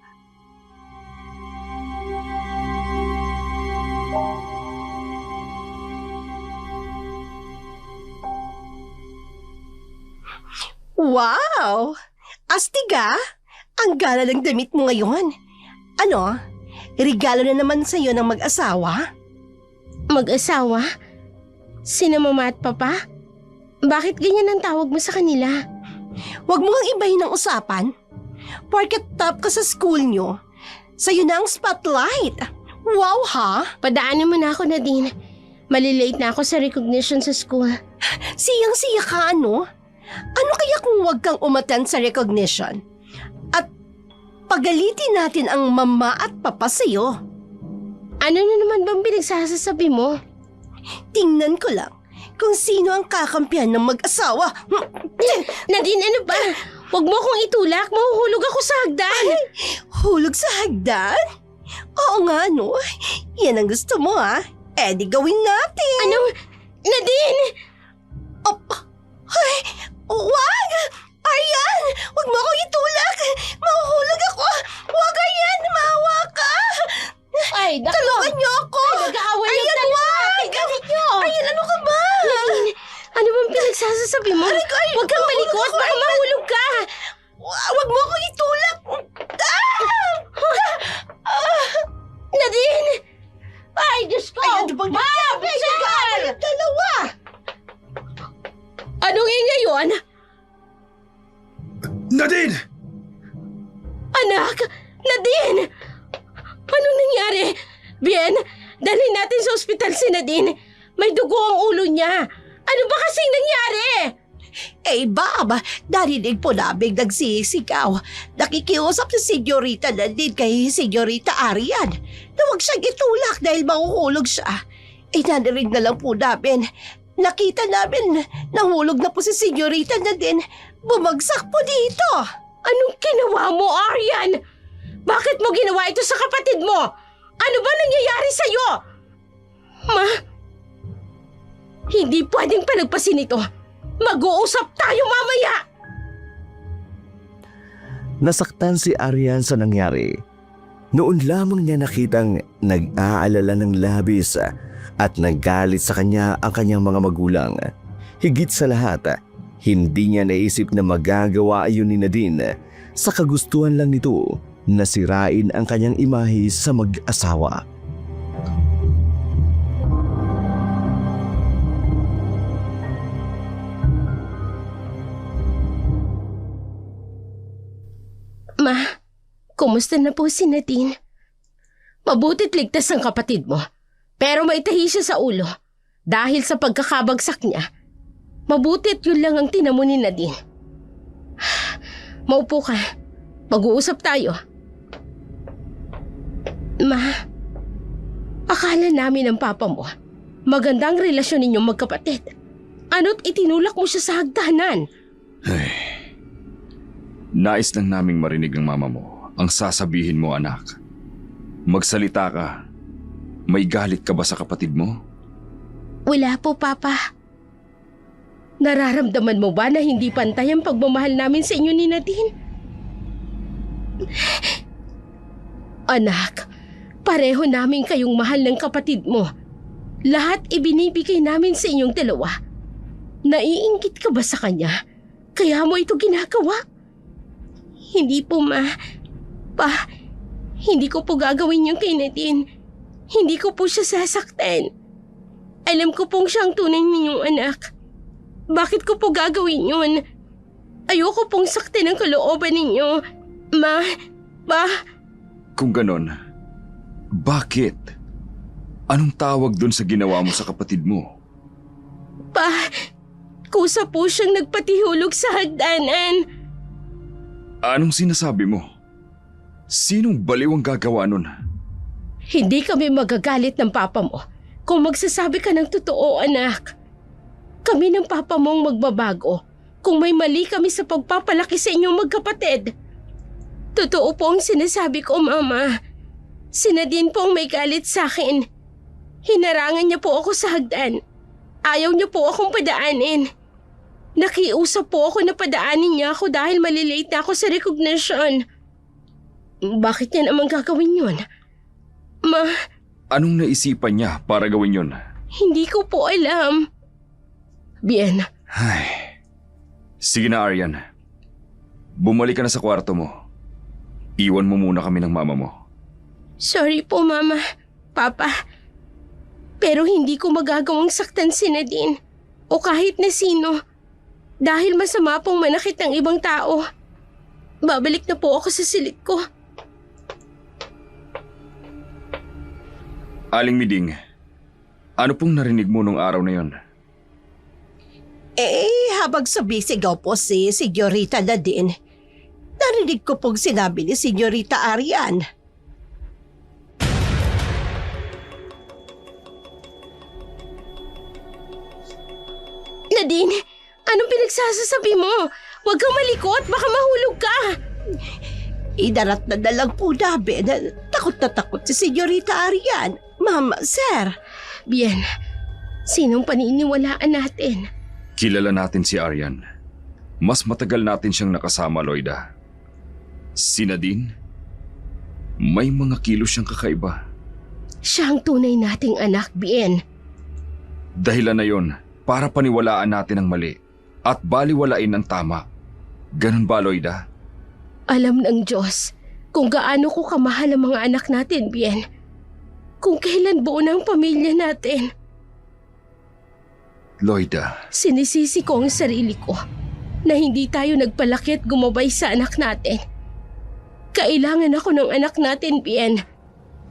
Wow! Astiga! Ang gala ng damit mo ngayon. Ano? Regalo na naman sa'yo ng mag-asawa? mag-asawa? Sina mama at papa? Bakit ganyan ang tawag mo sa kanila? Huwag mo ang ibahin ang usapan. Porket top ka sa school nyo, sa'yo na ang spotlight. Wow ha? Padaanin mo na ako, Nadine. Malilate na ako sa recognition sa school. Siyang-siya ka ano? Ano kaya kung huwag kang umattend sa recognition? At pagalitin natin ang mama at papa sa'yo. Ano na naman bang pinagsasasabi mo? Tingnan ko lang kung sino ang kakampihan ng mag-asawa. Nadine, ano ba? Huwag mo akong itulak. Mahuhulog ako sa hagdan. Hulog sa hagdan? Oo nga no. Yan ang gusto mo ha. Eh di gawin natin. Anong? Nadine! Ay, wag! Aryan! Huwag mo akong itulak! Mahuhulog ako! Wag, Aryan! Maawa ka! Ay, naku. Tulungan niyo ako! Ay, nag-aaway lang Aryan, tayo. wag! Bakit nyo? Aryan, ano ka ba? Nadine, ano bang pinagsasasabi mo? Aray ko, ay, Huwag kang mahulog malikot. ako, Baka Aryan. mahulog ka. Wag mo akong itulak! Nadine! Ay, Diyos ko! Ay, ano bang nangyari? Ay, dalawa! Anong ingay yun? Nadine! Anak! Nadine! Anong nangyari? Bien, dalhin natin sa ospital si Nadine. May dugo ang ulo niya. Ano ba kasing nangyari? Eh, Bob, narinig po namin nagsisigaw. Nakikiusap si Senyorita Nadine kay Senyorita Arian na huwag siyang itulak dahil mahuhulog siya. Eh, narinig na lang po namin Nakita namin, nahulog na po si Senyorita na din. Bumagsak po dito. Anong ginawa mo, Aryan? Bakit mo ginawa ito sa kapatid mo? Ano ba nangyayari sa'yo? Ma, hindi pwedeng palagpasin ito. Mag-uusap tayo mamaya. Nasaktan si Aryan sa nangyari. Noon lamang niya nakitang nag-aalala ng labis at naggalit sa kanya ang kanyang mga magulang. Higit sa lahat, hindi niya naisip na magagawa ayon ni Nadine sa kagustuhan lang nito na sirain ang kanyang imahe sa mag-asawa. Ma, kumusta na po si Nadine? Mabuti't ligtas ang kapatid mo. Pero maitahi siya sa ulo. Dahil sa pagkakabagsak niya. Mabuti't yun lang ang tinamo ni Nadine. Maupo ka. Mag-uusap tayo. Ma, akala namin ng papa mo, magandang relasyon ninyong magkapatid. Ano't itinulak mo siya sa hagdanan? Nais lang naming marinig ng mama mo ang sasabihin mo, anak. Magsalita ka. May galit ka ba sa kapatid mo? Wala po, Papa. Nararamdaman mo ba na hindi pantay ang pagmamahal namin sa inyo ni Nadine? Anak, pareho namin kayong mahal ng kapatid mo. Lahat ibinibigay namin sa inyong dalawa. Naiinggit ka ba sa kanya? Kaya mo ito ginagawa? Hindi po, Ma. Pa, hindi ko po gagawin yung kay Nadine. Hindi ko po siya sasaktan. Alam ko pong siyang tunay ninyong anak. Bakit ko po gagawin yun? Ayoko pong saktan ang kalooban ninyo. Ma, Pa. Kung ganon, bakit? Anong tawag dun sa ginawa mo sa kapatid mo? Pa, kusa po siyang nagpatihulog sa hagdanan. Anong sinasabi mo? Sinong baliw ang gagawa nun? Hindi kami magagalit ng papa mo kung magsasabi ka ng totoo, anak. Kami ng papa mong magbabago kung may mali kami sa pagpapalaki sa inyong magkapatid. Totoo po ang sinasabi ko, Mama. Si Nadine po ang may galit sa akin. Hinarangan niya po ako sa hagdan. Ayaw niya po akong padaanin. Nakiusap po ako na padaanin niya ako dahil malilate na ako sa recognition. Bakit niya naman gagawin yun? Ma, Anong naisipan niya para gawin yun? hindi ko po alam. Bien, Ay. Sige na, Aryan. Bumalik ka na sa kwarto mo. Iwan mo muna kami ng mama mo. sorry po, Mama, Papa. Pero hindi ko magagawang saktan si Nadine o kahit na sino dahil masama pong manakit ng ibang tao. Babalik na po ako sa silid ko. Aling Miding, ano pong narinig mo nung araw na yon? Habang sumisigaw po si Senyorita Nadine, narinig ko pong sinabi ni Senyorita Aryan. Nadine, anong pinagsasasabi mo? Huwag kang malikot, baka mahulog ka. Idarat na lang po namin. Takot na takot si Senyorita Aryan. Mama, sir. Bien, sinong paniniwalaan natin? Kilala natin si Aryan. Mas matagal natin siyang nakasama, Loida. Si Nadine, may mga kilos siyang kakaiba. Siya ang tunay nating anak, Bien. Dahilan na yon para paniwalaan natin ang mali at baliwalain ang tama. Ganun ba, Loida? Alam ng Diyos kung gaano ko kamahal ang mga anak natin, Bien. Kung kailan buo na ang pamilya natin. Loida, Sinisisi ko ang sarili ko na hindi tayo nagpalaki at gumabay sa anak natin. Kailangan ako ng anak natin, Bien.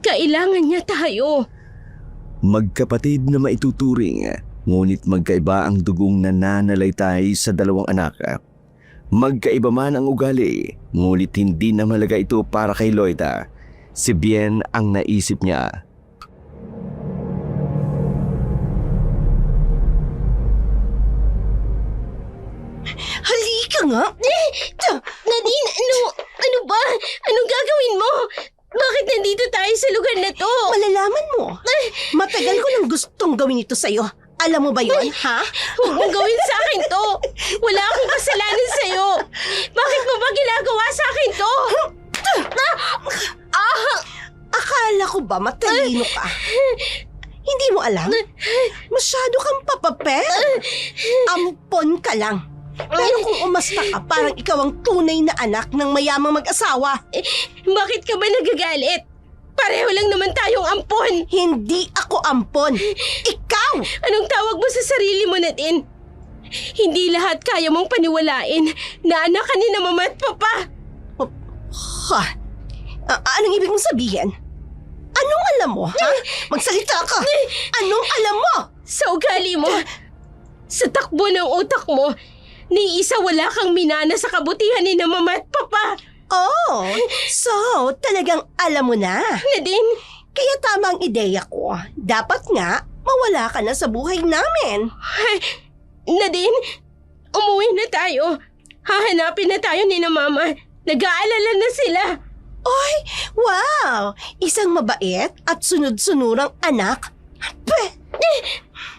Kailangan niya tayo. Magkapatid na maituturing, ngunit magkaiba ang dugong nananalaytay sa dalawang anak. Magkaiba man ang ugali, ngunit hindi na malaga ito para kay Loida. Si Bien ang naisip niya. nga. Nadine, ano ba? Anong gagawin mo? Bakit nandito tayo sa lugar na to? Malalaman mo. Matagal ko nang gustong gawin ito sa'yo. Alam mo ba yon, ha? Huwag mong gawin sa akin to. Wala akong kasalanan sa'yo. Bakit mo ba ginagawa sa akin to? Akala ko ba matalino ka? Hindi mo alam? Masyado kang papapel. Ampon ka lang. Pero kung umasta ka, parang ikaw ang tunay na anak ng mayamang mag-asawa. Bakit ka ba nagagalit? Pareho lang naman tayong ampon. Hindi ako ampon. Ikaw! Anong tawag mo sa sarili mo, Nadine? Hindi lahat kaya mong paniwalain na anak ka ni na mama at papa. Ha? Anong ibig mong sabihin? Anong alam mo, ha? Magsalita ka! Anong alam mo? Sa ugali mo, sa takbo ng utak mo, ni isa wala kang minana sa kabutihan ni na mama at papa. Oh, so talagang alam mo na. Nadine, Kaya tama ang ideya ko. Dapat nga, mawala ka na sa buhay namin. Nadine, umuwi na tayo. Hahanapin na tayo ni na mama. Nag-aalala na sila. Oy, wow! Isang mabait at sunod-sunurang anak. Peh,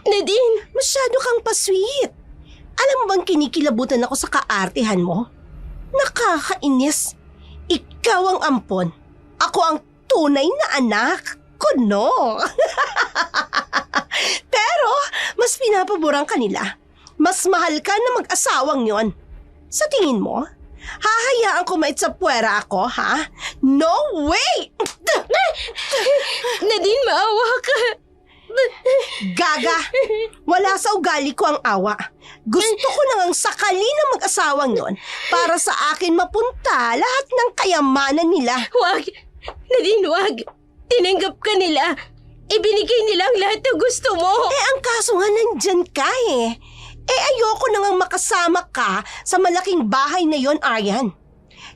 Nadine, masyado kang pa-sweet. Alam mo bang kinikilabutan ako sa kaartehan mo? Nakakainis. Ikaw ang ampon. Ako ang tunay na anak ko, no? Pero, mas pinapaborang kanila. Mas mahal ka na mag-asawang yon. Sa tingin mo, hahayaan ko maitsapwera ako, ha? No way! Nadine, maawa ka. Gaga! Wala sa ugali ko ang awa. Gusto ko nang ang sakali ng mag-asawang yon para sa akin mapunta lahat ng kayamanan nila. Wag! Nadine, wag! Tinanggap ka nila. Ibinigay nila ang lahat ng gusto mo. Ang kaso nga nandyan ka eh. Ayoko nang makasama ka sa malaking bahay na yon, Aryan.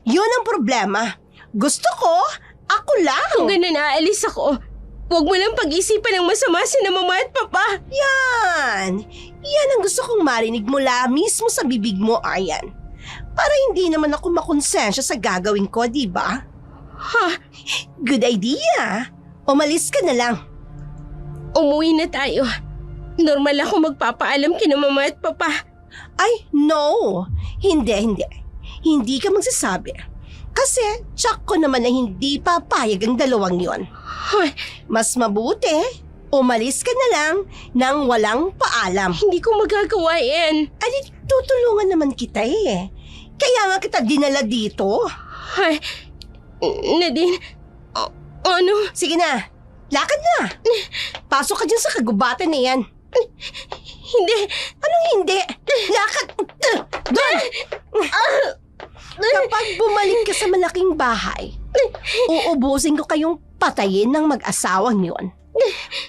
Yun ang problema. Gusto ko, ako lang. Kung ganun aalis ako, huwag mo lang pag-isipan ng masama si na mama at papa. Yan ang gusto kong marinig mula mismo sa bibig mo, Aryan. Para hindi naman ako makonsensya sa gagawin ko, di ba? Ha? Good idea. Umalis ka na lang. Umuwi na tayo. Normal ako magpapaalam kina mama at papa. Ay, no. Hindi. Hindi ka magsasabi. Kasi tsak ko naman na hindi papayag ang dalawang yon. Ay, Mas mabuti, umalis ka na lang nang walang paalam. hindi ko magagawa yan. Ay, tutulungan naman kita eh. Kaya nga kita dinala dito. Ay, Nadine, ano? Sige na, lakad na. Pasok ka dyan sa kagubatan na yan. Hindi. Anong hindi? Lakad! Doon! Kapag bumalik ka sa malaking bahay, uubusin ko kayong patayin ng mag-asawang yon.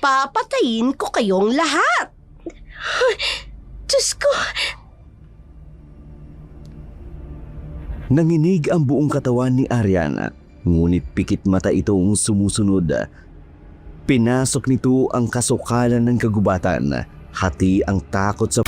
Papatayin ko kayong lahat. Diyos ko. Nanginig ang buong katawan ni Ariana, ngunit pikit mata itong sumusunod. Pinasok nito ang kasukalan ng kagubatan, hati ang takot sa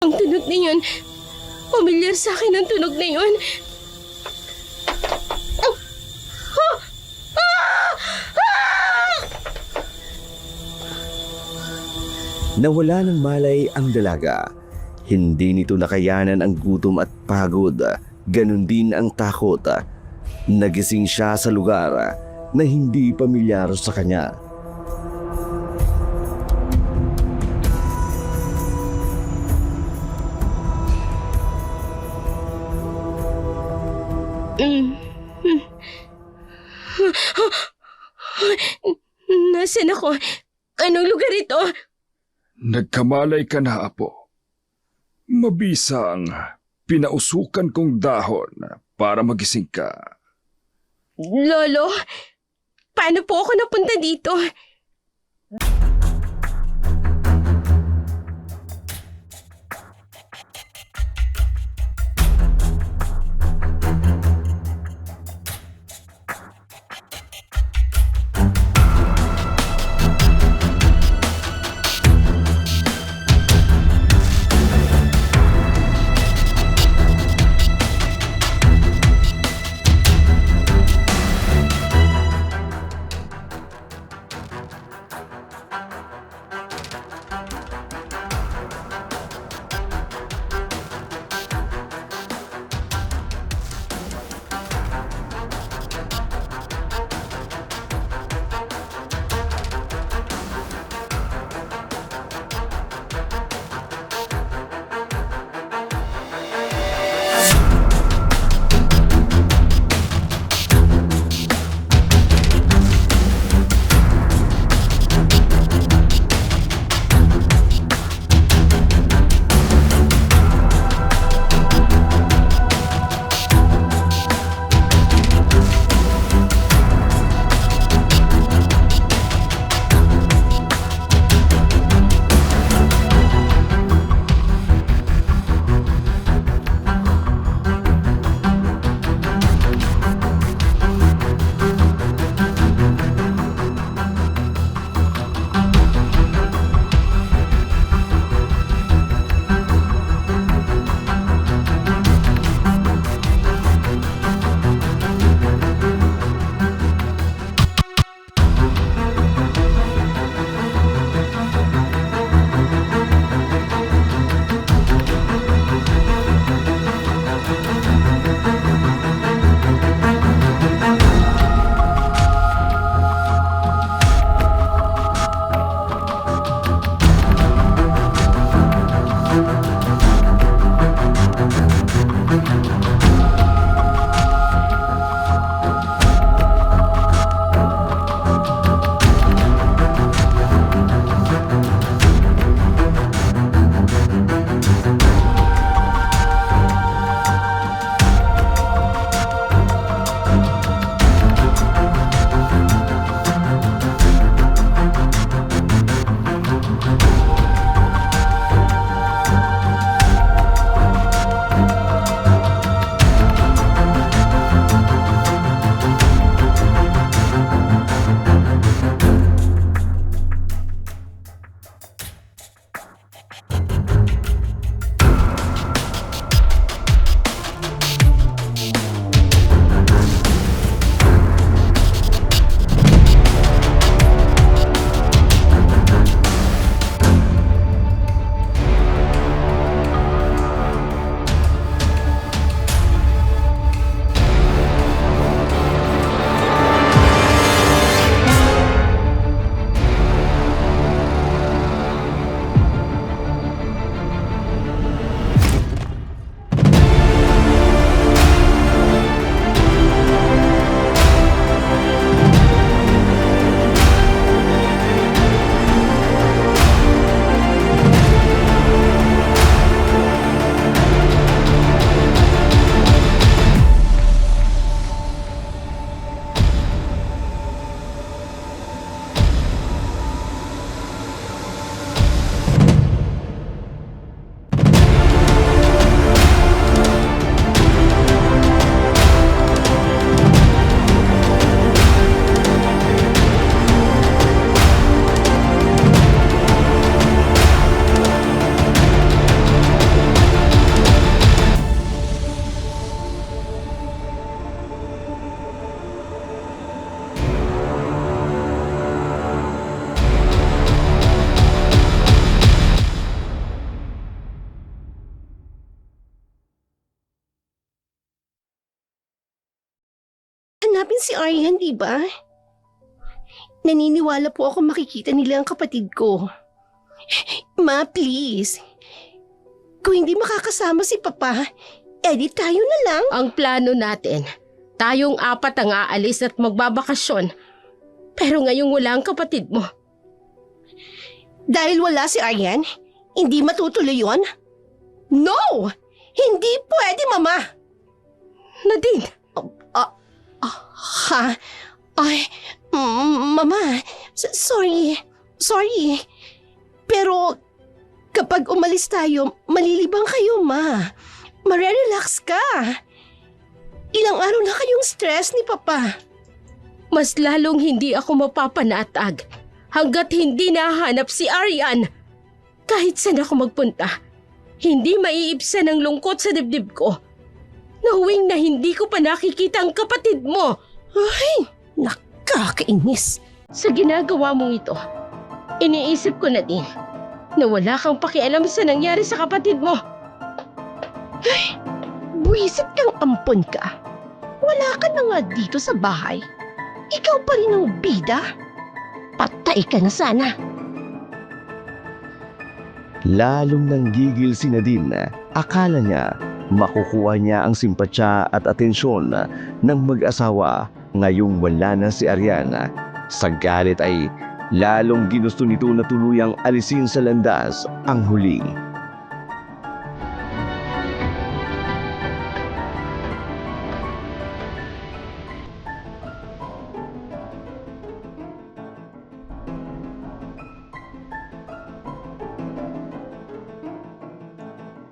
Ang tunog na yun, pamilyar sa akin ang tunog na yun. Nawala ng malay ang dalaga. Hindi nito nakayanan ang gutom at pagod. Ganon din ang takot. Nagising siya sa lugar na hindi pamilyar sa kanya. Nasaan ako? Anong lugar ito? Nagkamalay ka na, Apo. Mabisang pinausukan kong dahon para magising ka. Lolo, paano po ako napunta dito? si Aryan, di ba? Naniniwala po ako makikita nila ang kapatid ko. Ma, please. Kung hindi makakasama si Papa, edi tayo na lang. Ang plano natin, tayong 4 ang aalis at magbabakasyon. Pero ngayong wala ang kapatid mo. Dahil wala si Aryan, hindi matutuloy yun? No! Hindi pwede, Mama! Nadine, Ha? Ay, Mama, sorry. Sorry. Pero kapag umalis tayo, malilibang kayo, Ma. Marerelax ka. Ilang araw na kayong stress ni Papa. mas lalong hindi ako mapapanatag hanggat hindi nahanap si Aryan. Kahit saan ako magpunta, hindi maiibsan ang lungkot sa dibdib ko. Knowing na hindi ko pa nakikita ang kapatid mo. Ay, nakakainis. Sa ginagawa mong ito, iniisip ko na din na wala kang pakialam sa nangyari sa kapatid mo. Buwisit kang ampon ka. Wala ka na nga dito sa bahay. Ikaw pa rin ang bida. Patay ka na sana. Lalong nanggigil si Nadine. Akala niya makukuha niya ang simpatsya at atensyon ng mag-asawa ngayong wala na si Ariana. Sa galit ay lalong ginusto nito na tuluyang alisin sa landas ang huli.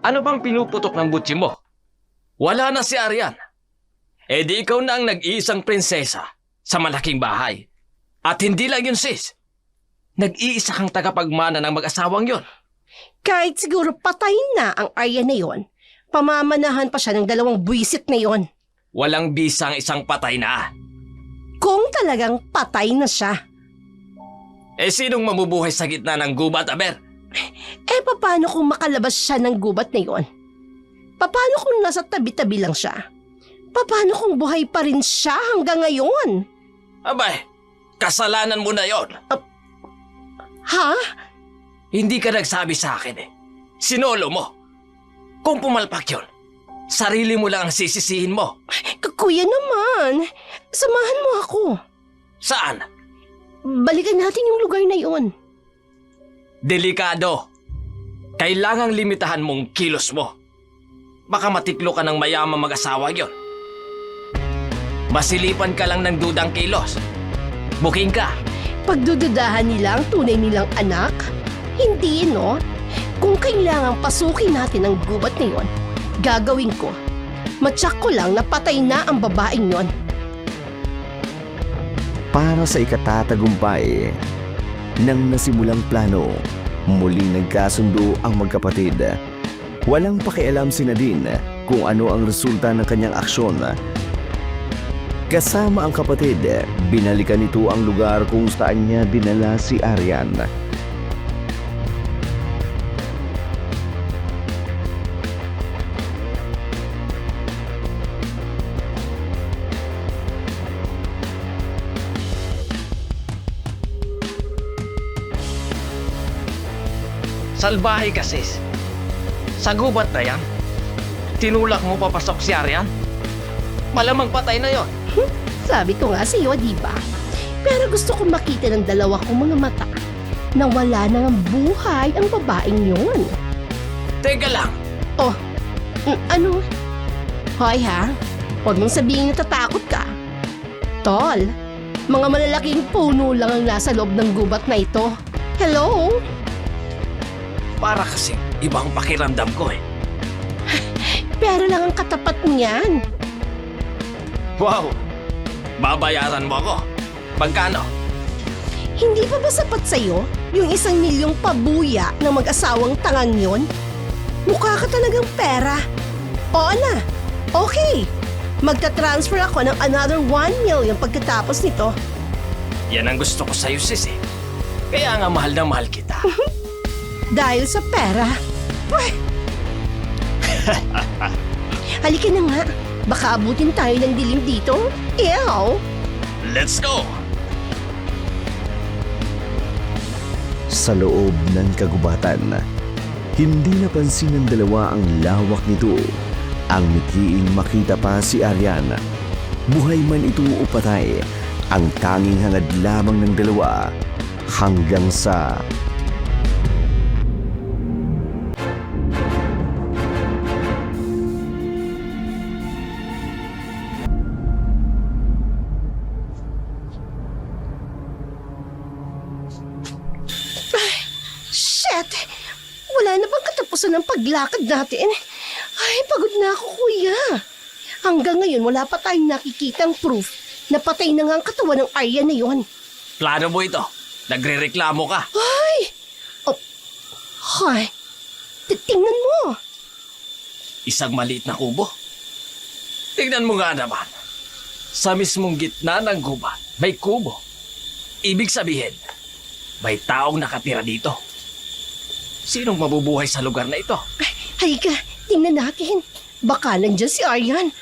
Ano bang pinuputok ng butsi mo? Wala na si Aryan. Eh di ikaw na ang nag-iisang prinsesa sa malaking bahay. At hindi lang yun, sis. Nag-iisa kang tagapagmana ng mag-asawang yon. Kahit siguro patay na ang Arya na yon, pamamanahan pa siya ng 2 buwisit na yon. Walang bisa ang isang patay na. Kung talagang patay na siya. Eh sinong mamubuhay sa gitna ng gubat, Aber? Eh, paano kung makalabas siya ng gubat na yon? Paano kung nasa tabi-tabi lang siya? Paano kung buhay pa rin siya hanggang ngayon? Abay, kasalanan mo na yon. Ha? Hindi ka nagsabi sa akin eh. Sinolo mo. Kung pumalpak yun, sarili mo lang ang sisisihin mo. Kuya naman, samahan mo ako. Saan? Balikan natin yung lugar na yon. Delikado. Kailangang limitahan mong kilos mo. Baka matiklo ka ng mayamang mag-asawa yon. Masilipan ka lang ng dudang kilos. Buking ka. Pagdududahan nila ang tunay nilang anak? Hindi, no? Kung kailangang pasukin natin ang gubat na yon, gagawin ko. Matyak ko lang na patay na ang babaeng yon. Para sa ikatatagumpay ng nasimulang plano, muling nagkasundo ang magkapatid. Walang pakialam si Nadine kung ano ang resulta ng kanyang aksyon. Kasama ang kapatid, binalikan nito ang lugar kung saan niya dinala si Aryan. Salbahe ka, sis. Sa gubat na yan, tinulak mo papasok si Aryan? Malamang patay na yon. Sabi ko nga sa iyo, di ba? Pero gusto kong makita ng 2 kong mga mata na wala nang buhay ang babaeng yon. Teka lang. Oh, ano? Hoy ha, huwag mong sabihin natatakot ka. Tol, mga malalaking puno lang ang nasa loob ng gubat na ito. Hello? Para kasing ibang pakiramdam ko eh. Pero lang ang katapat niyan. Wow! Babayaran mo ako. Magkano? Hindi pa ba sapat sa'yo yung 1 milyong pabuya ng mag-asawang tangang yon? Mukha ka talagang pera. Oo na, okay. Magta-transfer ako ng another 1 million pagkatapos nito. Yan ang gusto ko sa'yo, sis eh. Kaya nga mahal na mahal kita. Dahil sa pera. Halika na nga. Baka abutin tayo ng dilim dito. Ew! Let's go! Sa loob ng kagubatan, hindi napansin ng dalawa ang lawak nito. Ang mithiing makita pa si Arian. Buhay man ito o patay, ang tanging hangad lamang ng dalawa hanggang sa Shit! Wala na bang katapusan ng paglakad natin? Ay, pagod na ako, kuya. Hanggang ngayon, wala pa tayong nakikitang proof na patay na nga ang katawan ng Aryan na yon. Plano mo ito. Nagre-reklamo ka. Ay! Oh, hay! Tingnan mo! Isang maliit na kubo. Tignan mo nga naman. Sa mismong gitna ng gubat, may kubo. Ibig sabihin, may taong nakatira dito. Sinong mabubuhay sa lugar na ito? Halika, tingnan natin. Baka nandiyan si Aryan.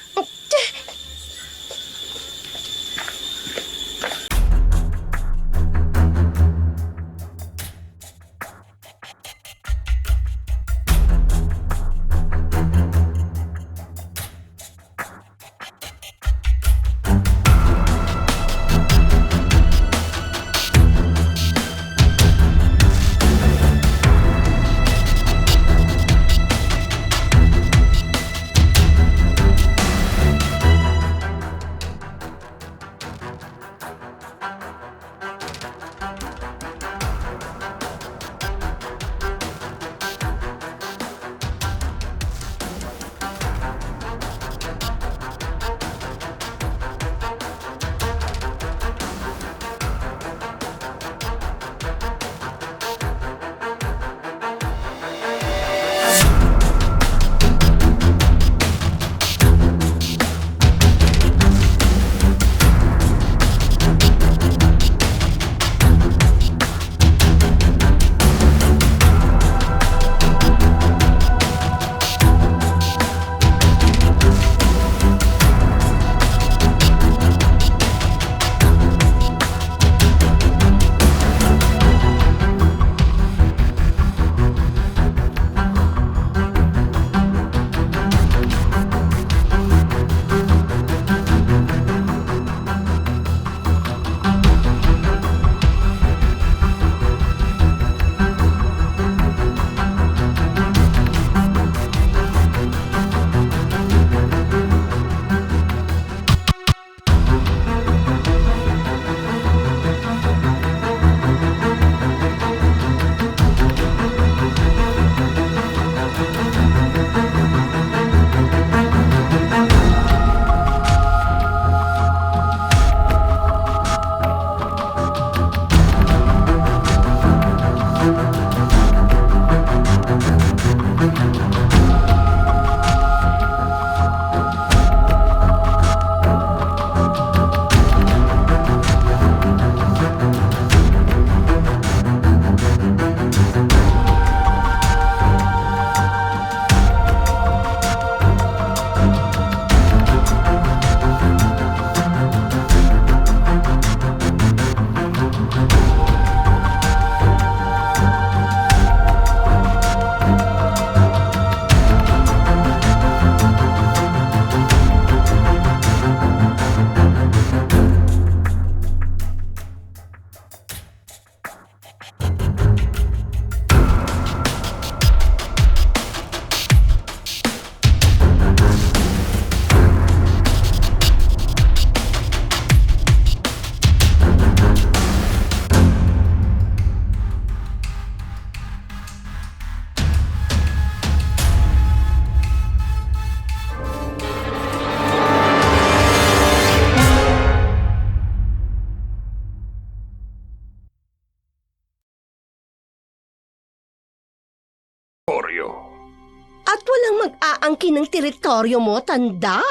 At walang mag-aangkin ng teritoryo mo, tanda.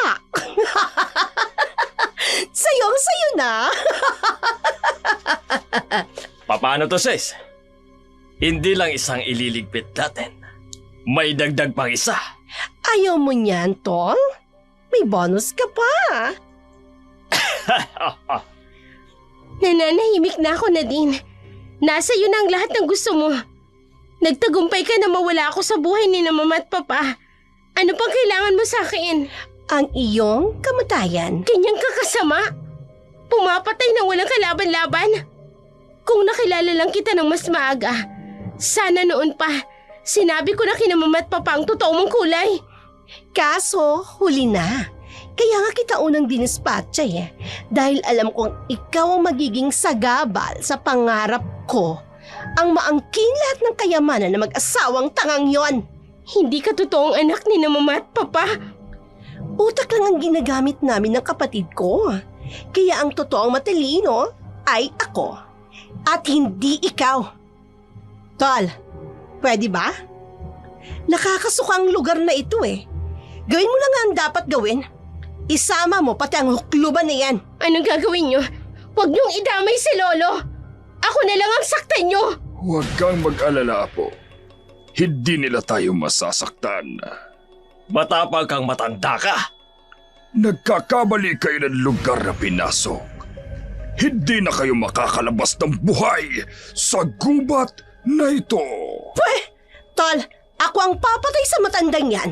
Sayong-sayo na. Paano to, sis? Hindi lang isang ililigpit natin. May dagdag pang isa. Ayaw mo niyan, Tol? May bonus ka pa. Nananahimik na ako, Nadine. Nasa iyo na ang lahat ng gusto mo. Nagtagumpay ka na mawala ako sa buhay ni na Mama at Papa. Ano pang kailangan mo sa akin? Ang iyong kamatayan. Kanyang kakasama? Pumapatay ng walang kalaban-laban? Kung nakilala lang kita ng mas maaga, sana noon pa, sinabi ko na kina Mama at Papa ang totoo mong kulay. Kaso, huli na. Kaya nga kita unang dinispatcha dahil alam kong ikaw ang magiging sagabal sa pangarap ko. Ang maangking lahat ng kayamanan na mag-asawang tangang yon. Hindi ka totoong anak ni na Mama at Papa. Utak lang ang ginagamit namin ng kapatid ko. Kaya ang totoong matalino ay ako. At hindi ikaw. Tol, pwede ba? Nakakasuka ang lugar na ito Gawin mo lang ang dapat gawin. Isama mo pati ang hukluban na yan. Anong gagawin nyo? Huwag niyong idamay si Lolo. Ako na lang ang saktan nyo. Huwag kang mag-alala, Apo. Hindi nila tayo masasaktan. Matapang kang matanda ka. Nagkakamali kayo ng lugar na pinasok. Hindi na kayo makakalabas ng buhay sa gubat na ito. Tol, ako ang papatay sa matandang yan.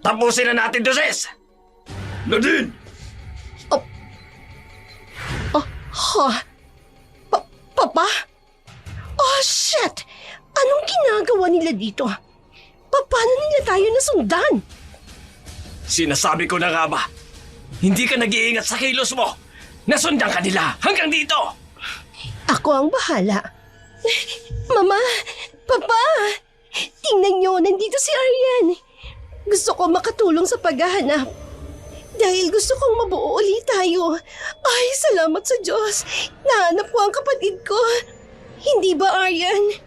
Tapusin na natin to, sis! Nadine! Papa? Oh, shit! Anong ginagawa nila dito? Paano nila tayo nasundan? Sinasabi ko na nga ba, hindi ka nag-iingat sa kilos mo. Nasundan ka nila hanggang dito. Ako ang bahala. Mama! Papa! Tingnan nyo, nandito si Aryan. Gusto ko makatulong sa paghahanap. Dahil gusto kong mabuo ulit tayo. Ay, salamat sa Diyos. Nahanap ko ang kapatid ko. Hindi ba, Aryan?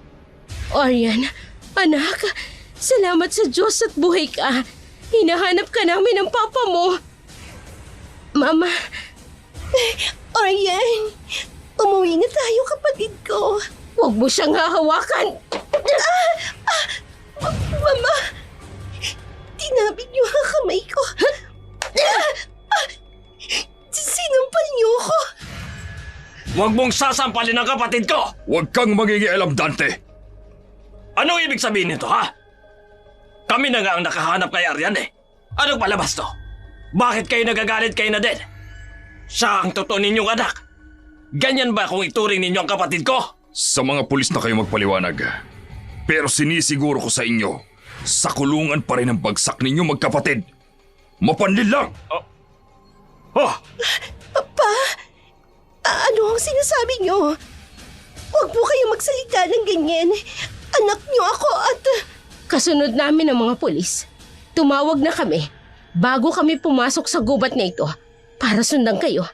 Aryan, anak, salamat sa Diyos at buhay ka. Hinahanap ka namin ng Papa mo. Mama. Aryan, umuwi na tayo, kapatid ko. Huwag mo siyang hahawakan. Mama, tinapit niyo ang kamay ko. Sinampal niyo ako. Huwag mong sasampalin ang kapatid ko. Huwag kang magigialam, Dante. Anong ibig sabihin nito, ha? Kami na nga ang nakahanap kay Aryan Anong palabas to? Bakit kayo nagagalit kay Nadine? Siya ang totoo ninyong anak. Ganyan ba kung ituring ninyo ang kapatid ko? Sa mga pulis na kayo magpaliwanag. Pero sinisiguro ko sa inyo, sa kulungan pa rin ang bagsak ninyo magkapatid. Mapanlil lang! Oh! Papa, ano ang sinasabi niyo? Huwag po kayong magsalita ng ganyan. Anak niyo ako at... Kasunod namin ng mga pulis. Tumawag na kami bago kami pumasok sa gubat na ito para sundan kayo.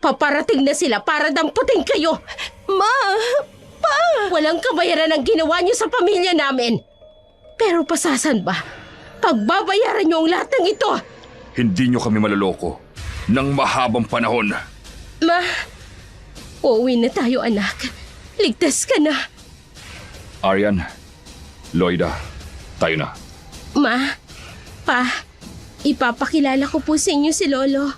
Paparating na sila para damputin kayo. Ma! Pa! Walang kabayaran ang ginawa niyo sa pamilya namin. Pero pasasan ba? Pagbabayaran niyo ang lahat ng ito. Hindi nyo kami maloloko ng mahabang panahon. Ma, uuwi na tayo, anak. Ligtas ka na. Aryan, Loida, tayo na. Ma, Pa, ipapakilala ko po sa inyo si Lolo.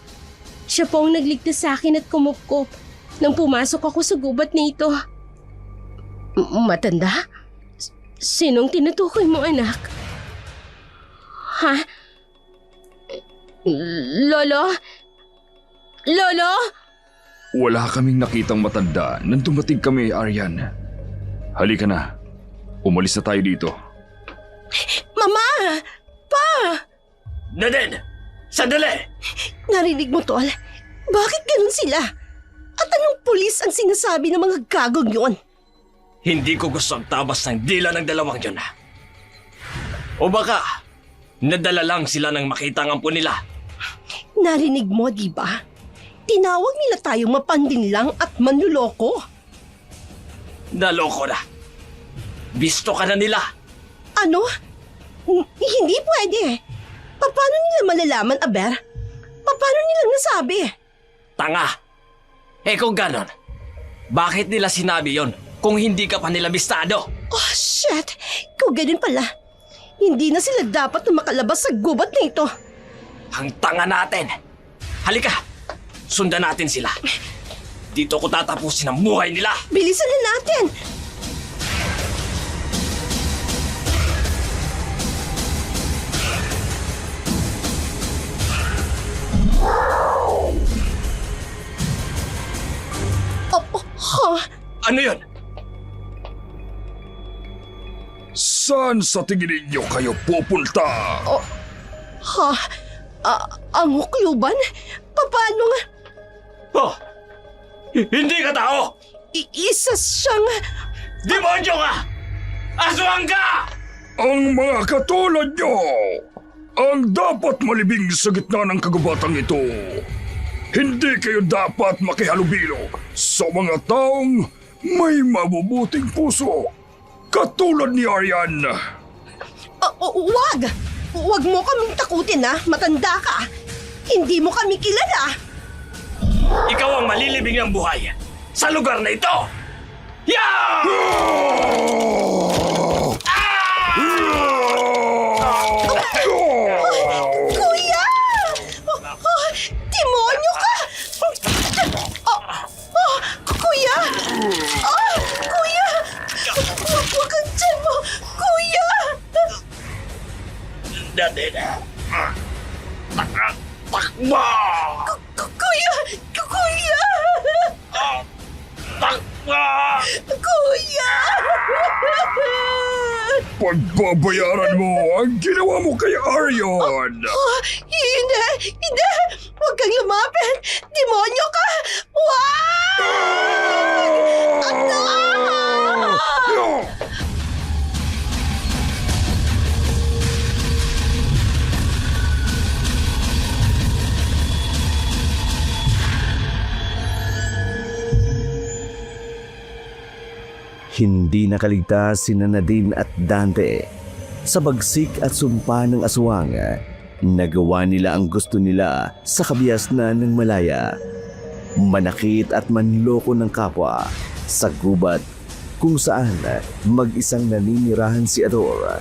Siya po ang nagligtas sa akin at kumupkop nang pumasok ako sa gubat nito. Matanda? Sinong tinutukoy mo, anak? Ha? Lolo? Lolo? Wala kaming nakitang matanda nang dumating kami, Aryan. Halika na. Umalis na tayo dito. Mama! Pa! Nadine! Sandali! Narinig mo, Tol? Bakit ganun sila? At anong pulis ang sinasabi ng mga gagong yon? Hindi ko gusto ang tabas ng dila ng dalawang yun. O baka, nadala lang sila nang makita ang ampo nila. Narinig mo, di ba? Tinawag nila tayong mapandinlang at manluloko. Naloko na. Bisto ka na nila. Ano? Hindi pwede. Paano nila malalaman, Aber? Paano nila nasabi? Tanga. Kung ganon, bakit nila sinabi yon kung hindi ka pa nila bistado? Oh, shit! Kung ganun pala, hindi na sila dapat na makalabas sa gubat na ito. Ang tanga natin! Halika! Sundan natin sila. Dito ko tatapusin ang buhay nila! Bilisan na natin! Ano yun? Saan sa tingin ninyo kayo pupunta? Ang hukluban? Paano nga? Oh! Hindi ka tao! Isa siyang... Demonyo ka! Aswang ka! Ang mga katulad nyo ang dapat malibing sa gitna ng kagubatang ito. Hindi kayo dapat makihalubilo sa mga taong may mabubuting puso katulad ni Aryan. Wag! Wag mo kaming takutin, ha? Matanda ka. Hindi mo kami kilala. Ikaw ang malilibing ng buhay sa lugar na ito! Yeah! Kuya! Demonyo ka! Kuya! Kuya! Wag kang tiyan mo! Kuya! Takbo! Kuya! Kuya! Takbo! Kuya! Pagbabayaran mo ang ginawa mo kay Aryan. Hindi! Hindi! Huwag kang lumapit! Demonyo ka! Wag! Hindi nakaligtas sina Nadine at Dante. Sa bagsik at sumpa ng aswang, nagawa nila ang gusto nila sa kabiasnan ng malaya. Manakit at manloko ng kapwa sa gubat kung saan mag-isang naninirahan si Ador.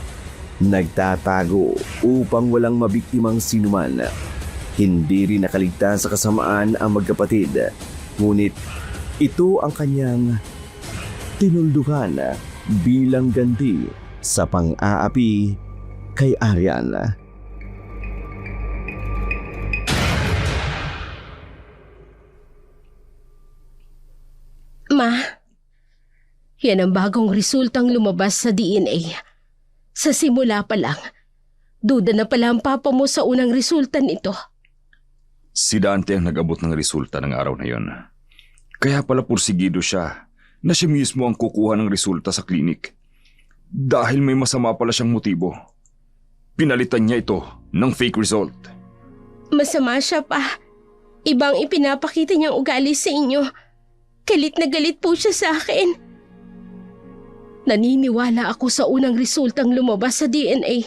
Nagtatago upang walang mabiktimang sinuman. Hindi rin nakaligtas sa kasamaan ang magkapatid. Ngunit ito ang kanyang tinuldukan bilang ganti sa pang-aapi kay Aryan. Ma, yan ang bagong resultang lumabas sa DNA. Sa simula pa lang, duda na pala ang papa mo sa unang resulta nito. Si Dante ang nag-abot ng resulta ng araw na yon. Kaya pala pursigido siya na siya mismo ang kukuha ng resulta sa klinik. Dahil may masama pala siyang motibo. Pinalitan niya ito ng fake result. Masama siya pa. Ibang ipinapakita niyang ugali sa inyo. Galit na galit po siya sa akin. Naniniwala ako sa unang resultang lumabas sa DNA.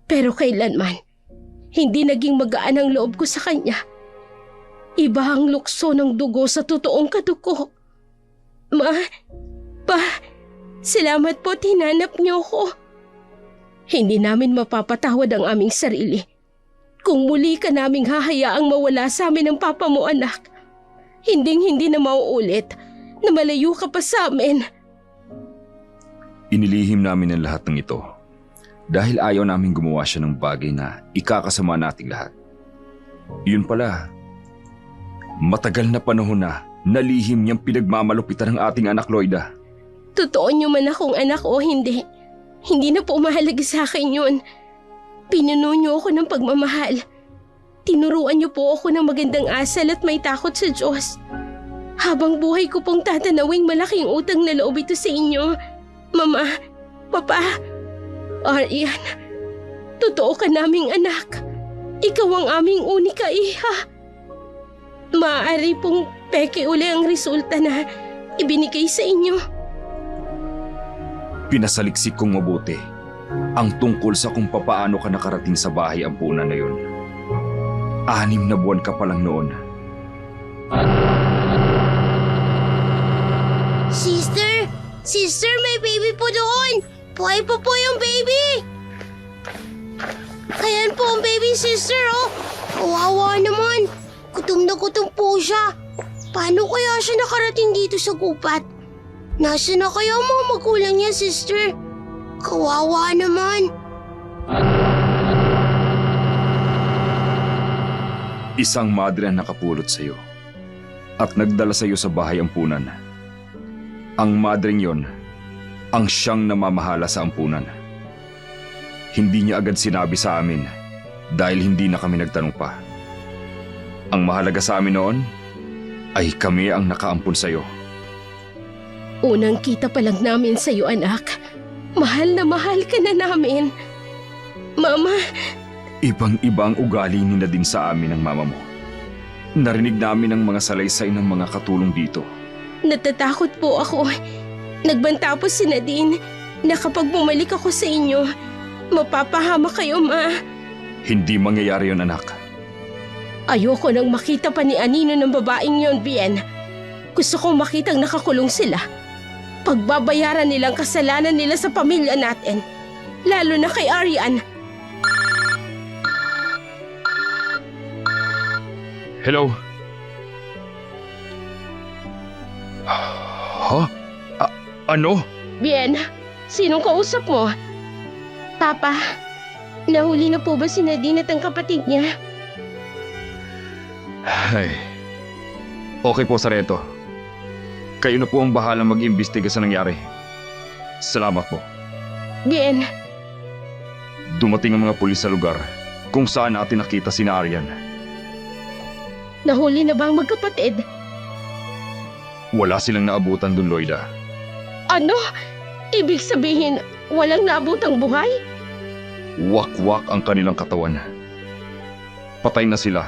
Pero kailanman, hindi naging magaan ang loob ko sa kanya. Iba ang lukso ng dugo sa totoong kadugo. Ma, pa, salamat po tinanap niyo ko. Hindi namin mapapatawad ang aming sarili kung muli ka naming hahayaang mawala sa amin ng papa mo, anak. Hinding-hindi na mauulit na malayo ka pa sa amin. Inilihim namin ang lahat ng ito dahil ayaw namin gumawa siya ng bagay na ikakasama nating lahat. Yun pala, matagal na panahon na nalihim niyang pinagmamalupitan ng ating anak Loida. Totoo niyo man akong anak o hindi, hindi na po mahalaga sa akin yun. Pinuno niyo ako ng pagmamahal. Tinuruan niyo po ako ng magandang asal at may takot sa Diyos. Habang buhay ko pong tatanawing malaking utang na loob ito sa inyo. Mama, Papa, Aryan, totoo ka naming anak. Ikaw ang aming unika iha. Maaari pong peke uli ang resulta na ibinigay sa inyo. Pinasaliksik kong mabuti ang tungkol sa kung papaano ka nakarating sa bahay ampunan na yun. 6 na buwan ka pa lang noon. Sister! Sister, may baby po doon! Buhay pa po yung baby! Ayan po ang baby, sister, oh! na gutom po siya. Paano kaya siya nakarating dito sa gubat? Nasaan na kaya ang mga magulang niya, sister? Kawawa naman. Isang madre ang nakapulot sa iyo at nagdala sa iyo sa bahay ampunan. Ang madreng yon ang siyang namamahala sa ampunan. Hindi niya agad sinabi sa amin dahil hindi na kami nagtanong pa. Ang mahalaga sa amin noon ay kami ang nakaampun sa iyo. Unang kita pa lang namin sa iyo, anak. Mahal na mahal ka na namin. Mama, Ibang-ibang ugali ni Nadine sa amin ng mama mo. Narinig namin ang mga salaysay ng mga katulong dito. natatakot po ako. Nagbanta po si Nadine na kapag bumalik ako sa inyo, mapapahama kayo, Ma. Hindi mangyayari yon, anak. Ayoko nang makita pa ni Anino ng babaeng yon, Bien. Gusto kong makitang nakakulong sila. Pagbabayaran nilang kasalanan nila sa pamilya natin. Lalo na kay Arian. Hello? Ha? Ano? Bien, sinong kausap mo? Papa, nahuli na po ba si Nadine at ang kapatid niya? Ay. Okay po, Sarento. Kayo na po ang bahalang mag-imbestiga sa nangyari. Salamat po. Bien, Dumating ang mga pulis sa lugar kung saan natin nakita si Arian. nahuli na ba ang magkapatid? Wala silang naabutan dun, Loida. Ano? Ibig sabihin, walang naabutang buhay? Wak-wak ang kanilang katawan. Patay na sila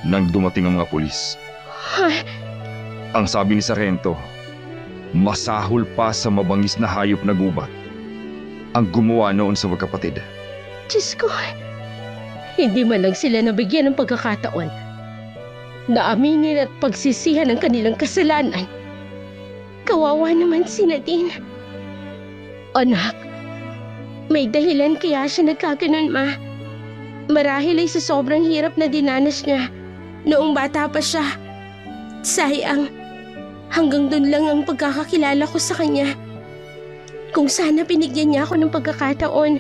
nang dumating ang mga pulis. Ay, Ang sabi ni Sarento, masahol pa sa mabangis na hayop na gubat ang gumawa noon sa magkapatid. Diyos ko. Hindi man lang sila nabigyan ng pagkakataon na aminin at pagsisihan ang kanilang kasalanan. Kawawa naman si Nadine. Anak, may dahilan kaya siya nagkaganon, Ma. Marahil ay sa sobrang hirap na dinanas niya noong bata pa siya. Sayang, hanggang doon lang ang pagkakakilala ko sa kanya. Kung sana binigyan niya ako ng pagkakataon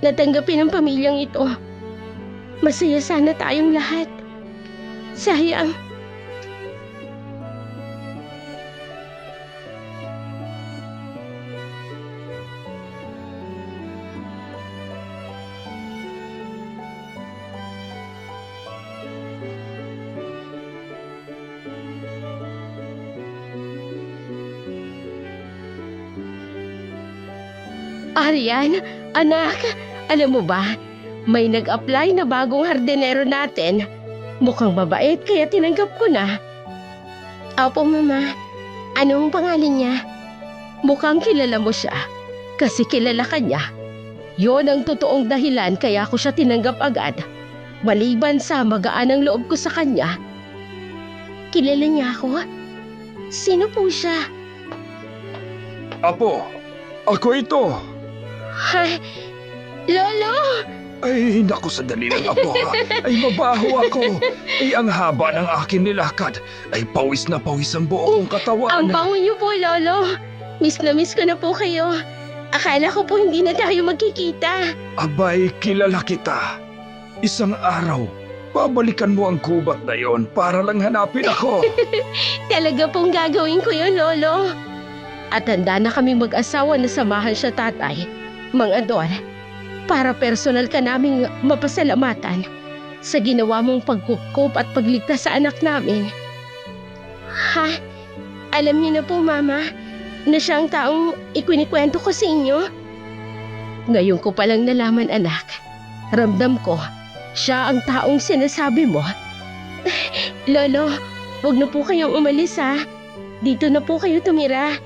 na tanggapin ang pamilyang ito, masaya sana tayong lahat. Sayang. Arian, anak, alam mo ba, may nag-apply na bagong hardenero natin. Mukhang mabait kaya tinanggap ko na. Opo, Mama. Anong pangalan niya? Mukhang kilala mo siya. Kasi kilala ka niya. Yon ang totoong dahilan kaya ko siya tinanggap agad. Maliban sa magaan ang loob ko sa kanya. Kilala niya ako? Sino po siya? Apo, ako ito. Ay, Lolo! Ay, naku, sandali lang, Apo. Ay, mabaho ako. Ay, ang haba ng akin nilakad. Ay, pawis na pawis ang buong katawan. Ang bango niyo po, Lolo. Miss na miss ko na po kayo. Akala ko po hindi na tayo magkikita. Abay, kilala kita. Isang araw, babalikan mo ang gubat na yon para lang hanapin ako. Talaga pong gagawin ko yun, Lolo. At handa na kaming mag-asawa na samahan siya, Tatay, Mang Ador, para personal ka naming mapasalamatan sa ginawa mong pagkukup at pagligtas sa anak namin. Ha? Alam niyo na po, Mama, na siya ang taong ikinikwento ko sa inyo? Ngayon ko palang nalaman, anak. Ramdam ko, siya ang taong sinasabi mo. Lolo, huwag na po kayong umalis, ha? Dito na po kayo tumira.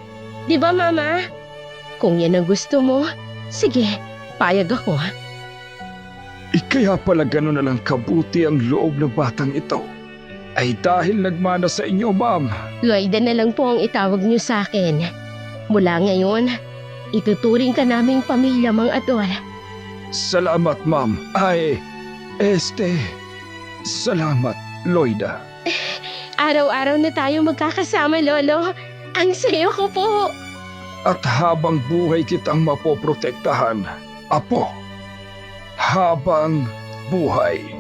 Di ba, Mama? Kung yan ang gusto mo, sige, payag ako. Kaya pala gano'n na lang kabuti ang loob ng batang ito. Ay dahil nagmana sa inyo, Ma'am. Loida na lang po ang itawag niyo sa akin. Mula ngayon, ituturing ka naming pamilya, Mang Ador. Salamat, Ma'am. Ay, salamat, Loida. Araw-araw na tayo magkakasama, Lolo. Ang sayo ko po. At habang buhay kitang mapoprotektahan, Apo. Habang buhay.